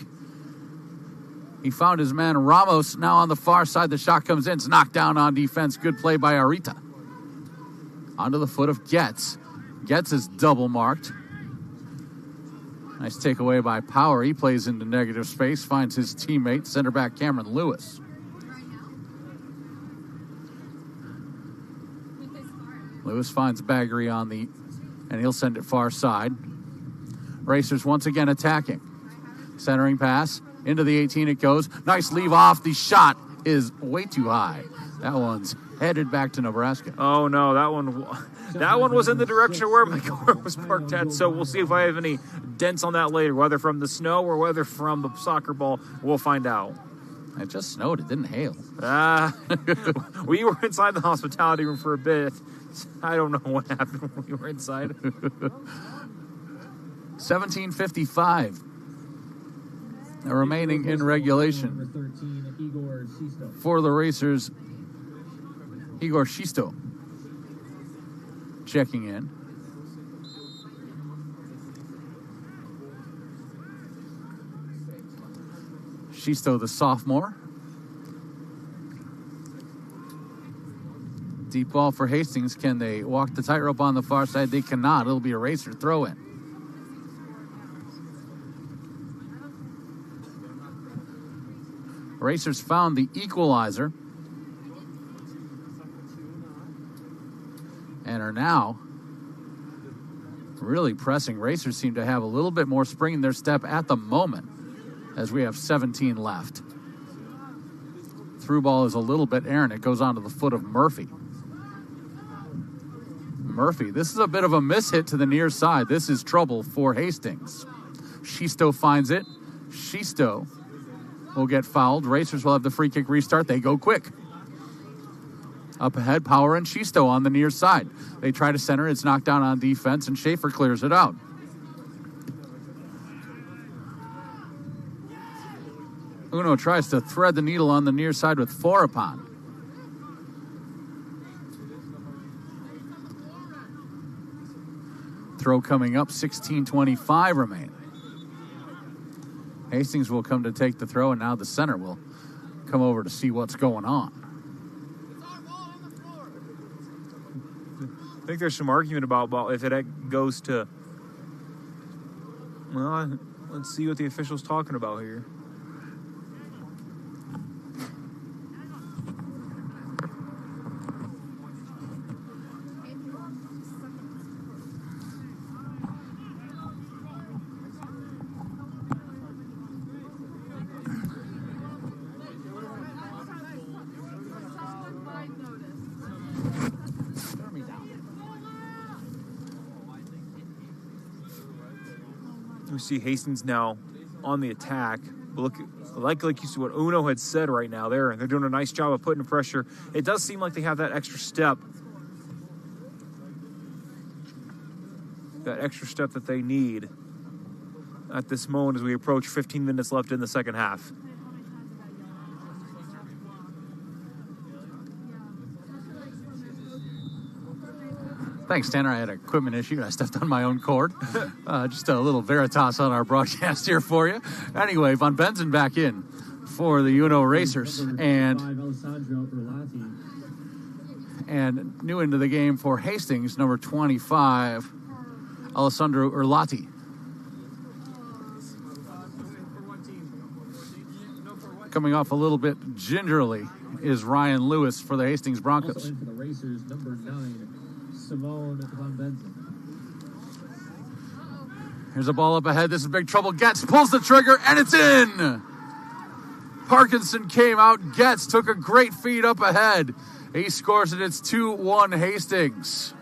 He found his man Ramos now on the far side. The shot comes in. It's knocked down on defense. Good play by Arita. Onto the foot of Getz. Getz is double marked. Nice takeaway by Power. He plays into negative space, finds his teammate, center back Cameron Lewis. Lewis finds Baggery and he'll send it far side. Racers once again attacking. Centering pass. Into the 18 it goes. Nice leave off. The shot is way too high. That one's headed back to Nebraska. Oh, no, that one was in the direction of where my car was parked at, so we'll see if I have any dents on that later, whether from the snow or whether from the soccer ball. We'll find out. It just snowed. It didn't hail. We were inside the hospitality room for a bit. I don't know what happened when we were inside. 17:55 remaining in regulation. For the Racers, Igor Shisto checking in. Shisto, the sophomore. Deep ball for Hastings. Can they walk the tightrope on the far side? They cannot. It'll be a Racer throw-in. Racers found the equalizer and are now really pressing. Racers seem to have a little bit more spring in their step at the moment as we have 17 left. Through ball is a little bit errant. It goes onto the foot of Murphy. Murphy, this is a bit of a mishit to the near side. This is trouble for Hastings. Shisto finds it. Shisto will get fouled. Racers will have the free kick restart. They go quick. Up ahead, Power and Shisto on the near side. They try to center. It's knocked down on defense, and Schaefer clears it out. Uno tries to thread the needle on the near side with Forapan. Throw coming up, 16:25 remain. Hastings will come to take the throw, and now the center will come over to see what's going on. I think there's some argument about if it goes to... Well, let's see what the official's talking about here. We see Hastings now on the attack. Look, like you see what Uno had said right now. They're doing a nice job of putting the pressure. It does seem like they have that extra step. That extra step that they need at this moment as we approach 15 minutes left in the second half. Thanks, Tanner. I had an equipment issue. I stepped on my own cord. Just a little Veritas on our broadcast here for you. Anyway, Von Benzen back in for the UNO Racers. And new into the game for Hastings, number 25, Alessandro Urlati. Coming off a little bit gingerly is Ryan Lewis for the Hastings Broncos. Also in for the Racers, number 9, Simone Von Benzen. Here's a ball up ahead. This is big trouble. Getz pulls the trigger, and it's in. Parkinson came out. Getz took a great feed up ahead. He scores it. It's 2-1 Hastings.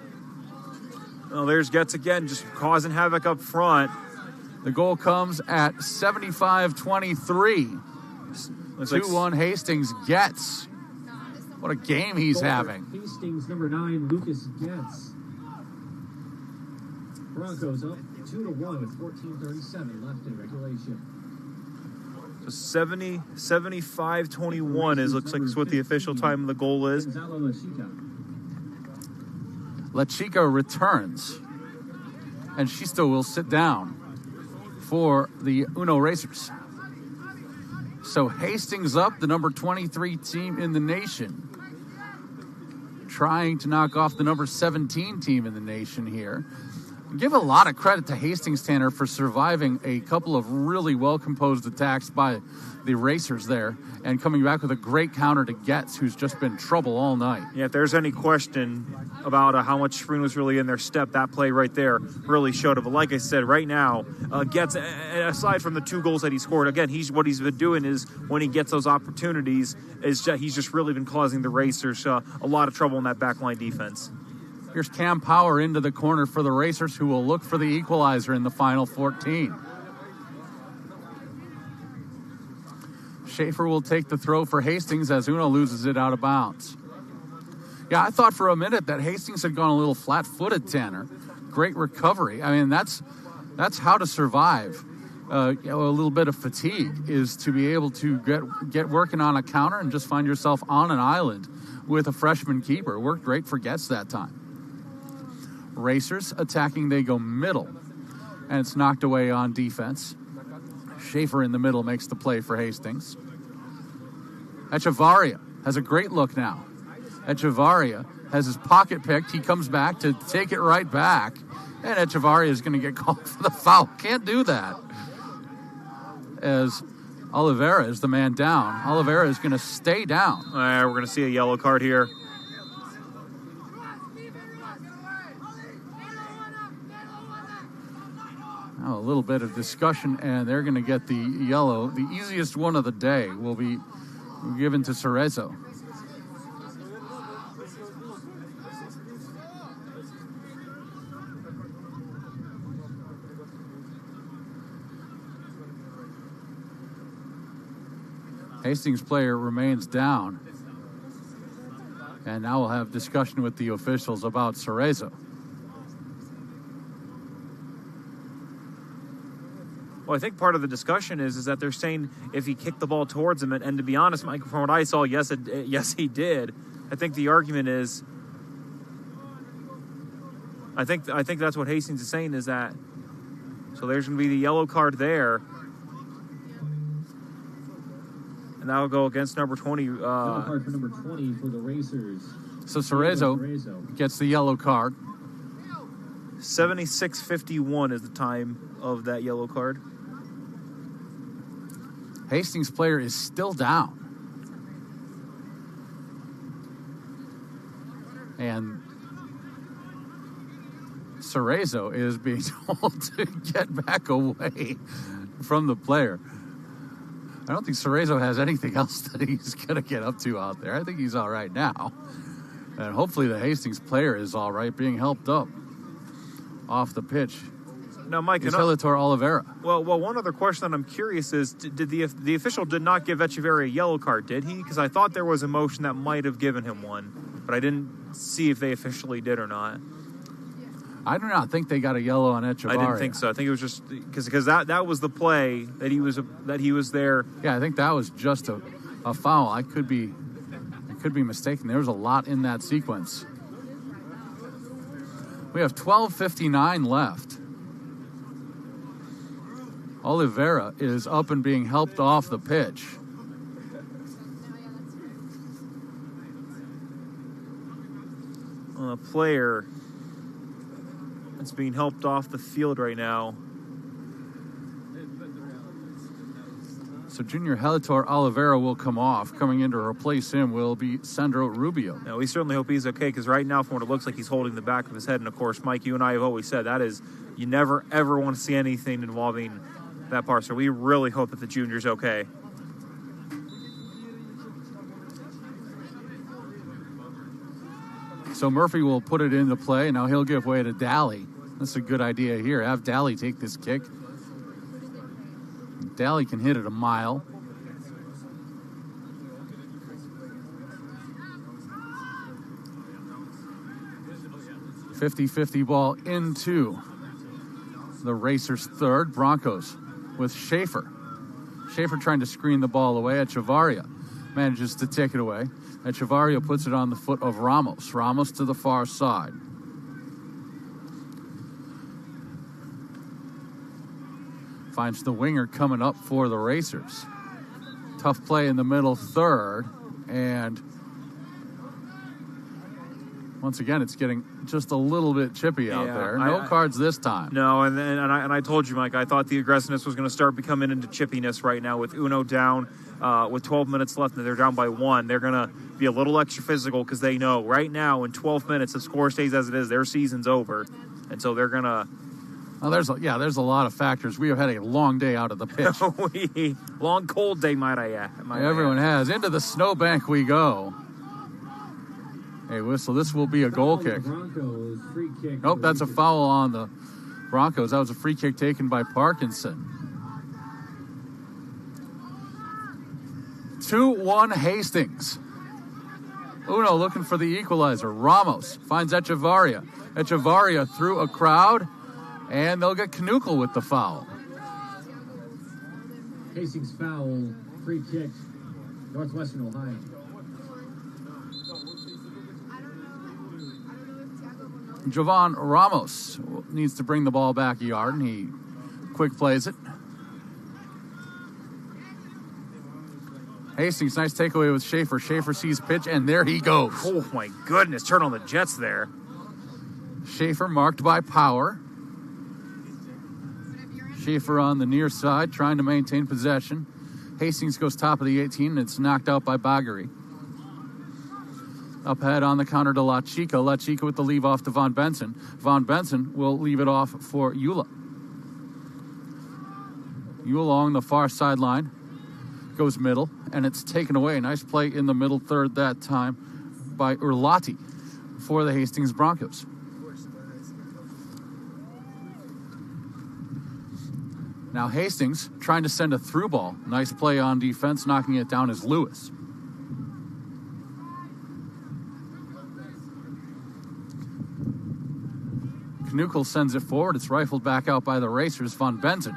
Well, there's Getz again, just causing havoc up front. The goal comes at 75-23. 2-1 Hastings. Getz. What a game he's having. Hastings, number 9, Lucas Getz. Broncos up 2-1 with 14:37 left in regulation. So 75-21 looks like it's what the official time of the goal is. Gonzalo Lachica. Lachica returns, and she still will sit down for the UNO Racers. So Hastings up, the number 23 team in the nation, trying to knock off the number 17 team in the nation here. Give a lot of credit to Hastings, Tanner, for surviving a couple of really well-composed attacks by the Racers there and coming back with a great counter to Getz, who's just been trouble all night. Yeah, if there's any question about how much spring was really in their step, that play right there really showed it. But like I said, right now, Getz, aside from the 2 goals that he scored, again, what he's been doing is when he gets those opportunities, he's just really been causing the Racers a lot of trouble in that backline defense. Here's Cam Power into the corner for the Racers, who will look for the equalizer in the final 14. Schaefer will take the throw for Hastings as Uno loses it out of bounds. Yeah, I thought for a minute that Hastings had gone a little flat-footed, Tanner. Great recovery. I mean, that's how to survive a little bit of fatigue, is to be able to get working on a counter and just find yourself on an island with a freshman keeper. It worked great for Getz that time. Racers attacking, they go middle, and it's knocked away on defense. Schaefer in the middle makes the play for Hastings. Echevarria has a great look now. Echevarria has his pocket picked. He comes back to take it right back, and Echevarria is going to get called for the foul. Can't do that. As Oliveira is the man down. Oliveira is going to stay down. We're going to see a yellow card here. Now a little bit of discussion, and they're going to get the yellow. The easiest one of the day will be given to Cerezo. Hastings player remains down. And now we'll have discussion with the officials about Cerezo. Well, I think part of the discussion is that they're saying if he kicked the ball towards him, and to be honest, Mike, from what I saw, yes, he did. I think the argument is I think that's what Hastings is saying is that. So there's going to be the yellow card there. And that will go against number 20. Yellow card for number 20 for the Racers. So Cerezo gets the yellow card. 76:51 is the time of that yellow card. Hastings player is still down. And Cerezo is being told to get back away from the player. I don't think Cerezo has anything else that he's going to get up to out there. I think he's all right now. And hopefully the Hastings player is all right, being helped up off the pitch. Now, Mike, Helitor Oliveira. Well, one other question that I'm curious is, did the official did not give Echeverria a yellow card, did he? Because I thought there was a motion that might have given him one, but I didn't see if they officially did or not. I do not think they got a yellow on Echeverria. I didn't think so. I think it was just because that was the play that he was there. Yeah, I think that was just a foul. I could be mistaken. There was a lot in that sequence. We have 12:59 left. Oliveira is up and being helped off the pitch. A player that's being helped off the field right now. So junior Helitor Oliveira will come off. Coming in to replace him will be Sandro Rubio. Now, we certainly hope he's okay, because right now, from what it looks like, he's holding the back of his head. And, of course, Mike, you and I have always said that is, you never, ever want to see anything involving that part. So we really hope that the junior's okay. So Murphy will put it into play. Now he'll give way to Daly. That's a good idea here. Have Daly take this kick. Daly can hit it a mile. .50-50 ball into the Racers' third. Broncos with Schaefer. Schaefer trying to screen the ball away. Echeverria manages to take it away. Echeverria puts it on the foot of Ramos. Ramos to the far side. Finds the winger coming up for the Racers. Tough play in the middle third. And once again, it's getting just a little bit chippy out there. No cards this time. No, and I told you, Mike, I thought the aggressiveness was going to start becoming into chippiness right now with Uno down with 12 minutes left, and they're down by 1. They're going to be a little extra physical because they know right now in 12 minutes, if score stays as it is, their season's over. And so they're going to... Well, there's a lot of factors. We have had a long day out of the pitch. Long, cold day, might I add. Everyone has. Into the snowbank we go. Hey, whistle. This will be a goal kick. Nope, that's a foul on the Broncos. That was a free kick taken by Parkinson. 2-1 Hastings. Uno looking for the equalizer. Ramos finds Echeverria. Echeverria through a crowd, and they'll get Knuckle with the foul. Hastings foul, free kick, Northwestern Ohio. Jovan Ramos needs to bring the ball back a yard, and he quick plays it. Hastings, nice takeaway with Schaefer. Schaefer sees pitch, and there he goes. Oh, my goodness. Turn on the Jets there. Schaefer marked by Power. Schaefer on the near side, trying to maintain possession. Hastings goes top of the 18, and it's knocked out by Bagari. Up ahead on the counter to La Chica. La Chica with the leave off to Von Benson. Von Benson will leave it off for Eula. Eula along the far sideline. Goes middle, and it's taken away. Nice play in the middle third that time by Urlati for the Hastings Broncos. Now Hastings trying to send a through ball. Nice play on defense. Knocking it down is Lewis. Knuckle sends it forward. It's rifled back out by the Racers. Von Benson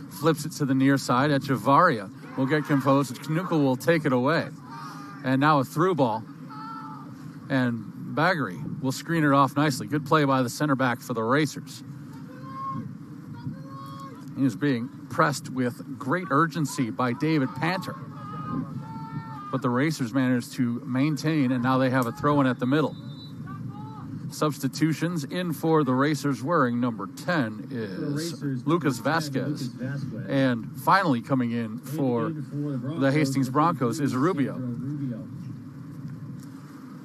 flips it to the near side. Echeverria will get composed. Knuckle will take it away. And now a through ball. And Baggery will screen it off nicely. Good play by the center back for the Racers. He is being pressed with great urgency by David Panter. But the Racers managed to maintain, and now they have a throw-in at the middle. Substitutions in for the Racers wearing number 10 is Lucas Vasquez. And finally coming in for the Hastings Broncos is Rubio.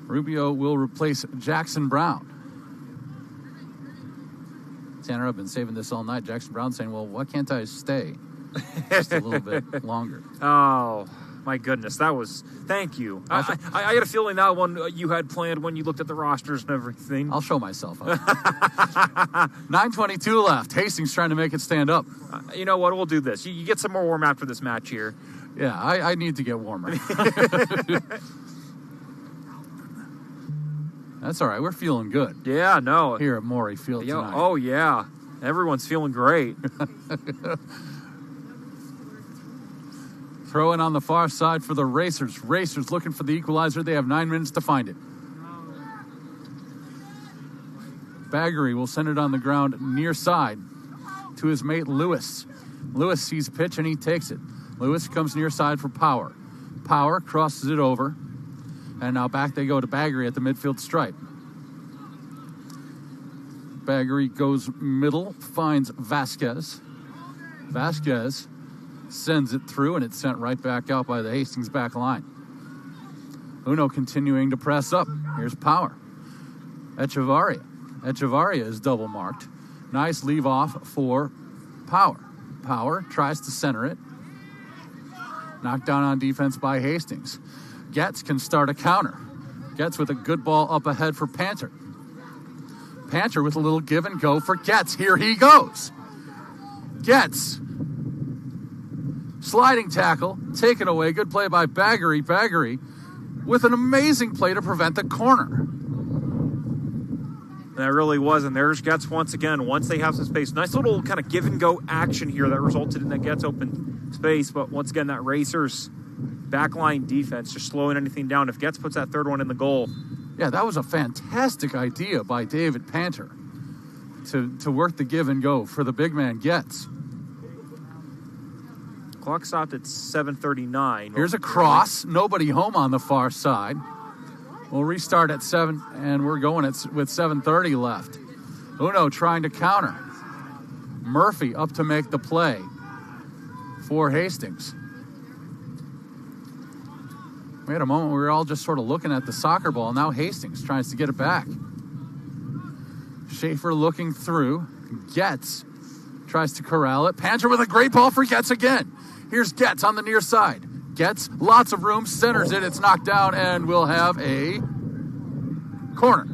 Rubio will replace Jackson Brown. Tanner, I've been saving this all night. Jackson Brown saying, well, why can't I stay just a little bit longer? Oh, my goodness. That was... Thank you. I had a feeling that one you had planned when you looked at the rosters and everything. I'll show myself up. 9:22 left. Hastings trying to make it stand up. You know what? We'll do this. You get some more warm after this match here. Yeah, I need to get warmer. That's all right. We're feeling good. Yeah, no. Here at Morey Field tonight. Oh, yeah. Everyone's feeling great. Throw in on the far side for the Racers. Racers looking for the equalizer. They have 9 minutes to find it. Baggery will send it on the ground near side to his mate Lewis. Lewis sees a pitch and he takes it. Lewis comes near side for Power. Power crosses it over. And now back they go to Baggery at the midfield stripe. Baggery goes middle, finds Vasquez. Vasquez sends it through, and it's sent right back out by the Hastings back line. Uno continuing to press up. Here's Power. Echevarria. Echevarria is double marked. Nice leave off for Power. Power tries to center it. Knocked down on defense by Hastings. Getz can start a counter. Getz with a good ball up ahead for Panter. Panter with a little give and go for Getz. Here he goes. Getz. Sliding tackle, taken away. Good play by Baggery. Baggery with an amazing play to prevent the corner. That really was, and there's Getz once again. Once they have some space, nice little kind of give and go action here that resulted in that Getz open space. But once again, that Racers backline defense just slowing anything down. If Getz puts that third one in the goal. Yeah, that was a fantastic idea by David Panter to work the give and go for the big man Getz. Clock stopped at 7:39. Here's a cross. Nobody home on the far side. We'll restart at 7, and we're going with 7:30 left. Uno trying to counter. Murphy up to make the play for Hastings. We had a moment where we were all just sort of looking at the soccer ball. Now Hastings tries to get it back. Schaefer looking through. Getz tries to corral it. Panter with a great ball for Getz again. Here's Getz on the near side. Getz, lots of room, centers it. It's knocked down, and we'll have a corner.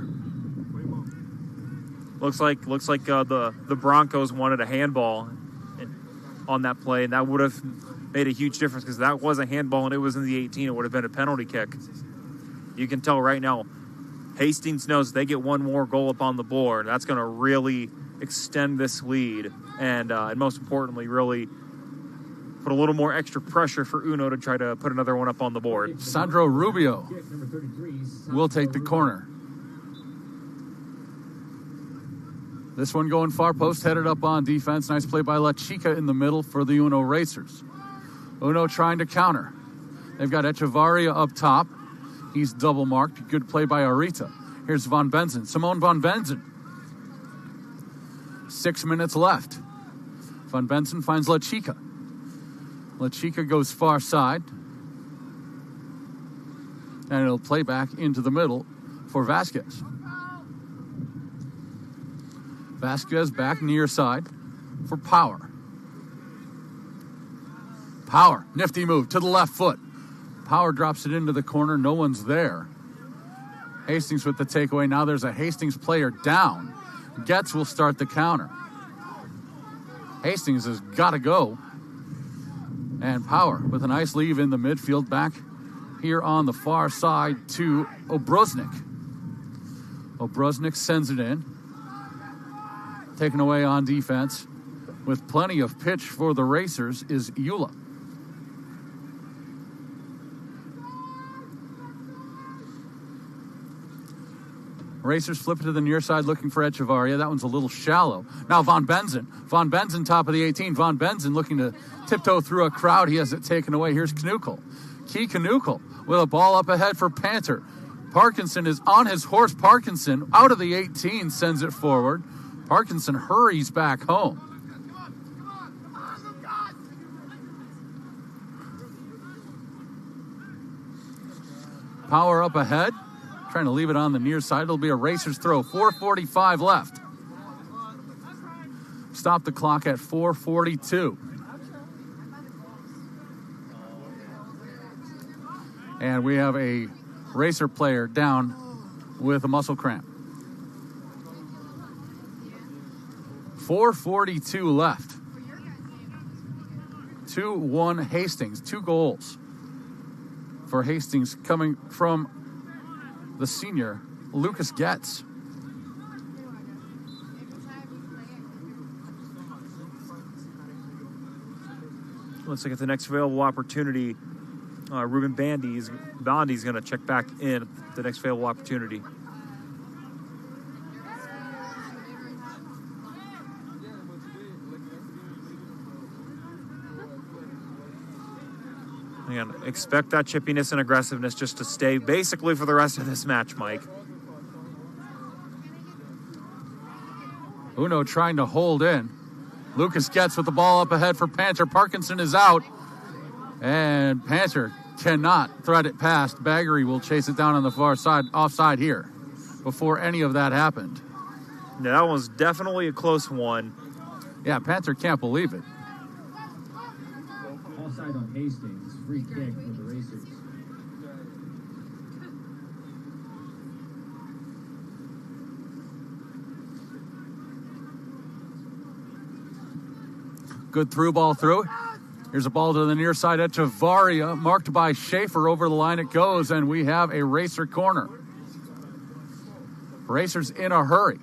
Looks like the Broncos wanted a handball on that play, and that would have made a huge difference because that was a handball and it was in the 18. It would have been a penalty kick. You can tell right now, Hastings knows they get one more goal up on the board. That's going to really extend this lead and most importantly, really put a little more extra pressure for Uno to try to put another one up on the board. Sandro Rubio will take the corner. This one going far post, headed up on defense. Nice play by La Chica in the middle for the Uno Racers. Uno trying to counter. They've got Echevarria up top. He's double marked. Good play by Arita. Here's Von Benzen. Simone Von Benzen. 6 minutes left. Von Benzen finds La Chica. La Chica goes far side. And it'll play back into the middle for Vasquez. Vasquez back near side for Power. Power, nifty move to the left foot. Power drops it into the corner. No one's there. Hastings with the takeaway. Now there's a Hastings player down. Getz will start the counter. Hastings has got to go. And Power with a nice leave in the midfield back here on the far side to Obroznik. Obroznik sends it in. Taken away on defense with plenty of pitch for the Racers is Eula. Racers flip it to the near side looking for Echevarria. That one's a little shallow. Now Von Benzen. Von Benzen, top of the 18. Von Benzen looking to tiptoe through a crowd. He has it taken away. Here's Knuckle. Key Knuckle with a ball up ahead for Panther. Parkinson is on his horse. Parkinson out of the 18 sends it forward. Parkinson hurries back home. Power up ahead. Trying to leave it on the near side. It'll be a racer's throw. 4:45 left. Stop the clock at 4:42. And we have a racer player down with a muscle cramp. 4:42 left. 2-1 Hastings. 2 goals for Hastings coming from the senior, Lucas Getz. Looks like it's the next available opportunity. Ruben Bondi's going to check back in the next available opportunity. Again, expect that chippiness and aggressiveness just to stay basically for the rest of this match, Mike. Uno trying to hold in. Lucas Getz with the ball up ahead for Panther. Parkinson is out. And Panther cannot thread it past. Baggery will chase it down on the far side, offside here, before any of that happened. Yeah, that was definitely a close one. Yeah, Panther can't believe it. Offside on Hastings. Free kick for the Racers. Good through ball through. Here's a ball to the near side at Echevarria, marked by Schaefer. Over the line it goes, and we have a racer corner. Racers in a hurry.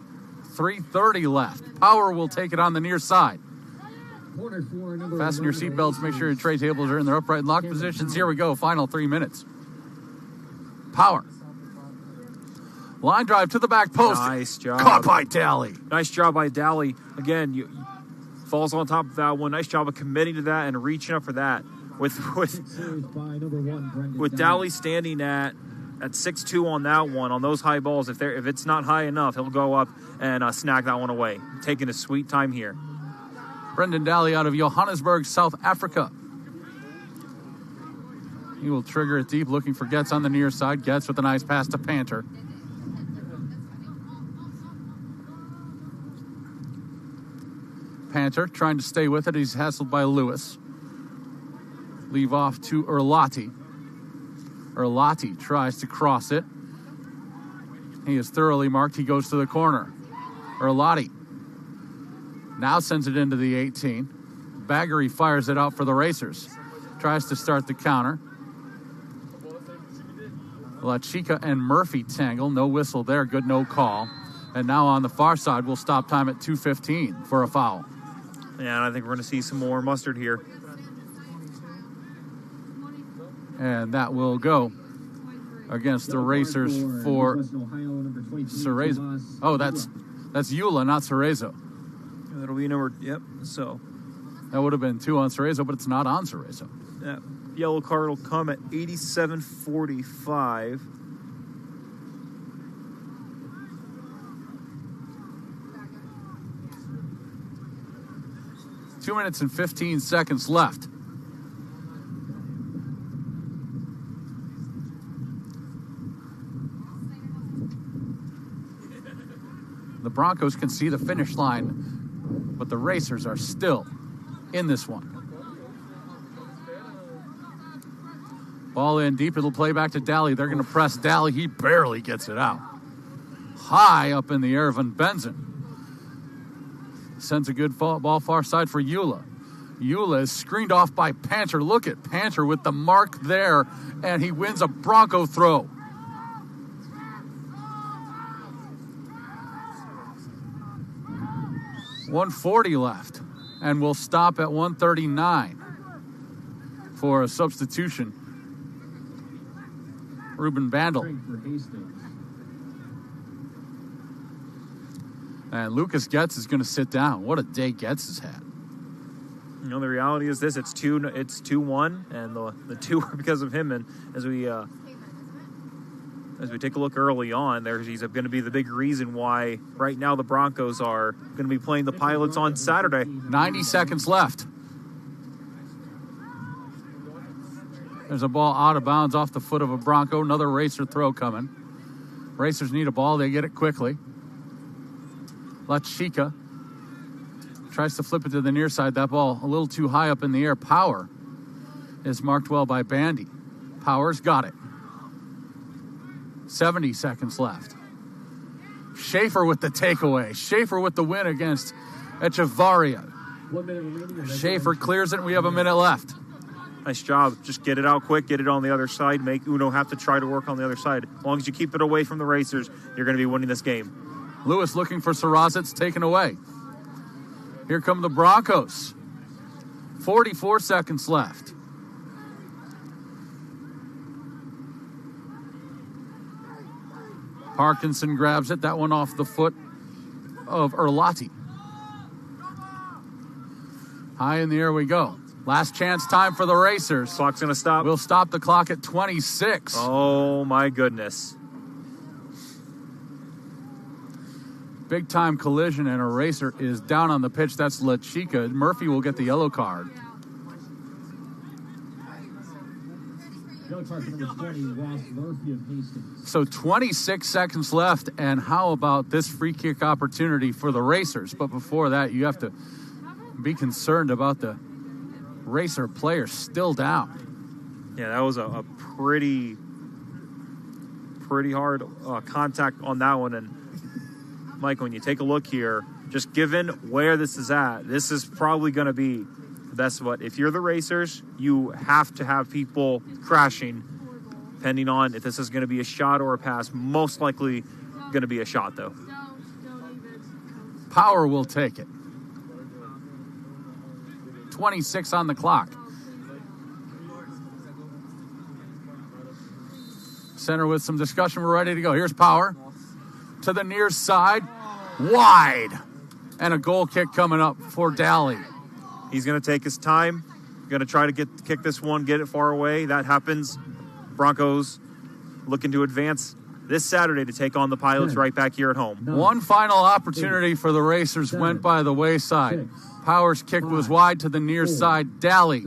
3:30 left. Power will take it on the near side. Fasten your seatbelts. Make sure your tray tables are in their upright and locked positions. Here we go. Final 3 minutes. Power. Line drive to the back post. Nice job. Caught by Daly. Nice job by Daly. Again, you falls on top of that one. Nice job of committing to that and reaching up for that. With Daly standing at 6'2" on that one, on those high balls, if it's not high enough, he'll go up and snag that one away. Taking a sweet time here. Brendan Daly out of Johannesburg, South Africa. He will trigger it deep, looking for Getz on the near side. Getz with a nice pass to Panther. Panther trying to stay with it. He's hassled by Lewis. Leave off to Erlati. Erlati tries to cross it. He is thoroughly marked. He goes to the corner. Erlati now sends it into the 18. Baggery fires it out for the Racers. Tries to start the counter. La Chica and Murphy tangle. No whistle there. Good no call. And now on the far side, we'll stop time at 2:15 for a foul. Yeah, and I think we're going to see some more mustard here. And that will go against the Racers for Cerezo. Oh, that's Eula, not Cerezo. That'll be number, yep, so. That would have been 2 on Cerezo, but it's not on Cerezo. Yeah, yellow card will come at 87:45. Two minutes and 15 seconds left. The Broncos can see the finish line, but the Racers are still in this one. Ball in deep. It'll play back to Daly. They're going to press Daly. He barely gets it out. High up in the air, Van Benzen sends a good ball far side for Eula. Eula is screened off by Panther. Look at Panther with the mark there, and he wins a Bronco throw. .140 left, and we'll stop at 1:39 for a substitution. Ruben Bandel. And Lucas Getz is going to sit down. What a day Getz has had. You know, the reality is this: it's 2-1, and the two are because of him. And as we take a look early on, he's going to be the big reason why right now the Broncos are going to be playing the Pilots on Saturday. 90 seconds left. There's a ball out of bounds off the foot of a Bronco. Another Racer throw coming. Racers need a ball. They get it quickly. La Chica tries to flip it to the near side. That ball a little too high up in the air. Power is marked well by Bandy. Power's got it. 70 seconds left. Schaefer with the takeaway. Schaefer with the win against Echevarria. Schaefer clears it, and we have a minute left. Nice job. Just get it out quick, get it on the other side, make Uno have to try to work on the other side. As long as you keep it away from the Racers, you're going to be winning this game. Lewis looking for Sarraz. It's taken away. Here come the Broncos. 44 seconds left. Parkinson grabs it. That one off the foot of Erlati. High in the air we go. Last chance time for the Racers. Clock's going to stop. We'll stop the clock at 26. Oh, my goodness. Big time collision, and a Racer is down on the pitch. That's La Chica. Murphy will get the yellow card. Yellow card for number 20, Ross Murphy of Hastings. So 26 seconds left, and how about this free kick opportunity for the Racers? But before that, you have to be concerned about the Racer player still down. Yeah, that was a pretty hard contact on that one. And Mike, when you take a look here, just given where this is at, this is probably going to be the best. But if you're the Racers, you have to have people crashing, depending on if this is going to be a shot or a pass. Most likely going to be a shot, though. Power will take it. 26 on the clock. Center with some discussion. We're ready to go. Here's Power to the near side. Wide. And a goal kick coming up for Daly. He's going to take his time. Going to try to kick this one, get it far away. That happens. Broncos looking to advance this Saturday to take on the Pilots right back here at home. One final opportunity for the Racers went by the wayside. Power's kick was wide to the near side. Daly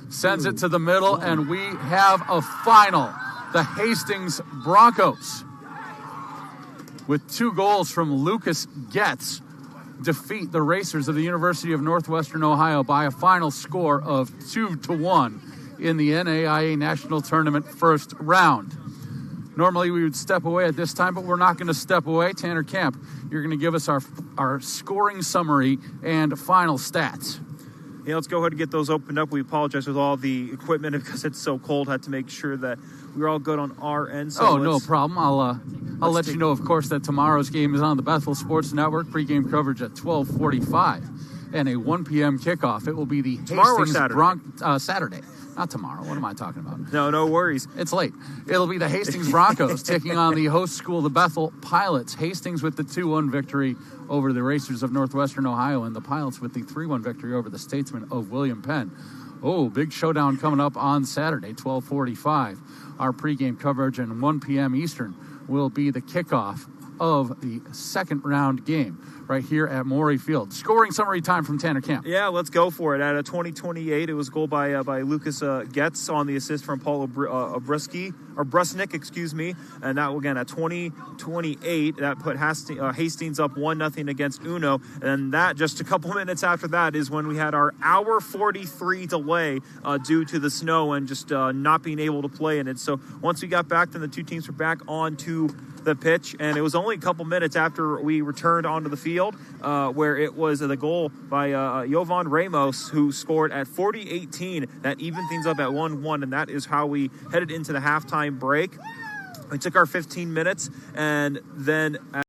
sends it to the middle, and we have a final. The Hastings Broncos, with 2 goals from Lucas Getz, defeat the Racers of the University of Northwestern Ohio by a final score of 2-1 in the NAIA National Tournament first round. Normally we would step away at this time, but we're not going to step away. Tanner Camp, you're going to give us our scoring summary and final stats. Yeah, let's go ahead and get those opened up. We apologize with all the equipment because it's so cold. Had to make sure that we're all good on our end. So no problem. I'll let you know, of course, that tomorrow's game is on the Bethel Sports Network. Pre-game coverage at 12:45 and a 1 p.m. kickoff. It will be the Hastings Saturday. Not tomorrow. What am I talking about? No worries. It's late. It'll be the Hastings Broncos taking on the host school, the Bethel Pilots. Hastings with the 2-1 victory over the Racers of Northwestern Ohio, and the Pilots with the 3-1 victory over the Statesmen of William Penn. Oh, big showdown coming up on Saturday, 12:45. Our pregame coverage and 1 p.m. Eastern will be the kickoff of the second round game right here at Morey Field. Scoring summary time from Tanner Camp. Yeah, let's go for it. At a 20-28, it was a goal by Lucas Getz on the assist from Paul Brusnick, excuse me. And that, again, at 20-28, that put Hastings up 1-0 against UNO. And that, just a couple minutes after that, is when we had our hour 43 delay due to the snow and just not being able to play in it. So once we got back, then the two teams were back onto the pitch, and it was only a couple minutes after we returned onto the field where it was the goal by Jovan Ramos, who scored at 40-18. That evened things up at 1-1, and that is how we headed into the halftime break. We took our 15 minutes, and then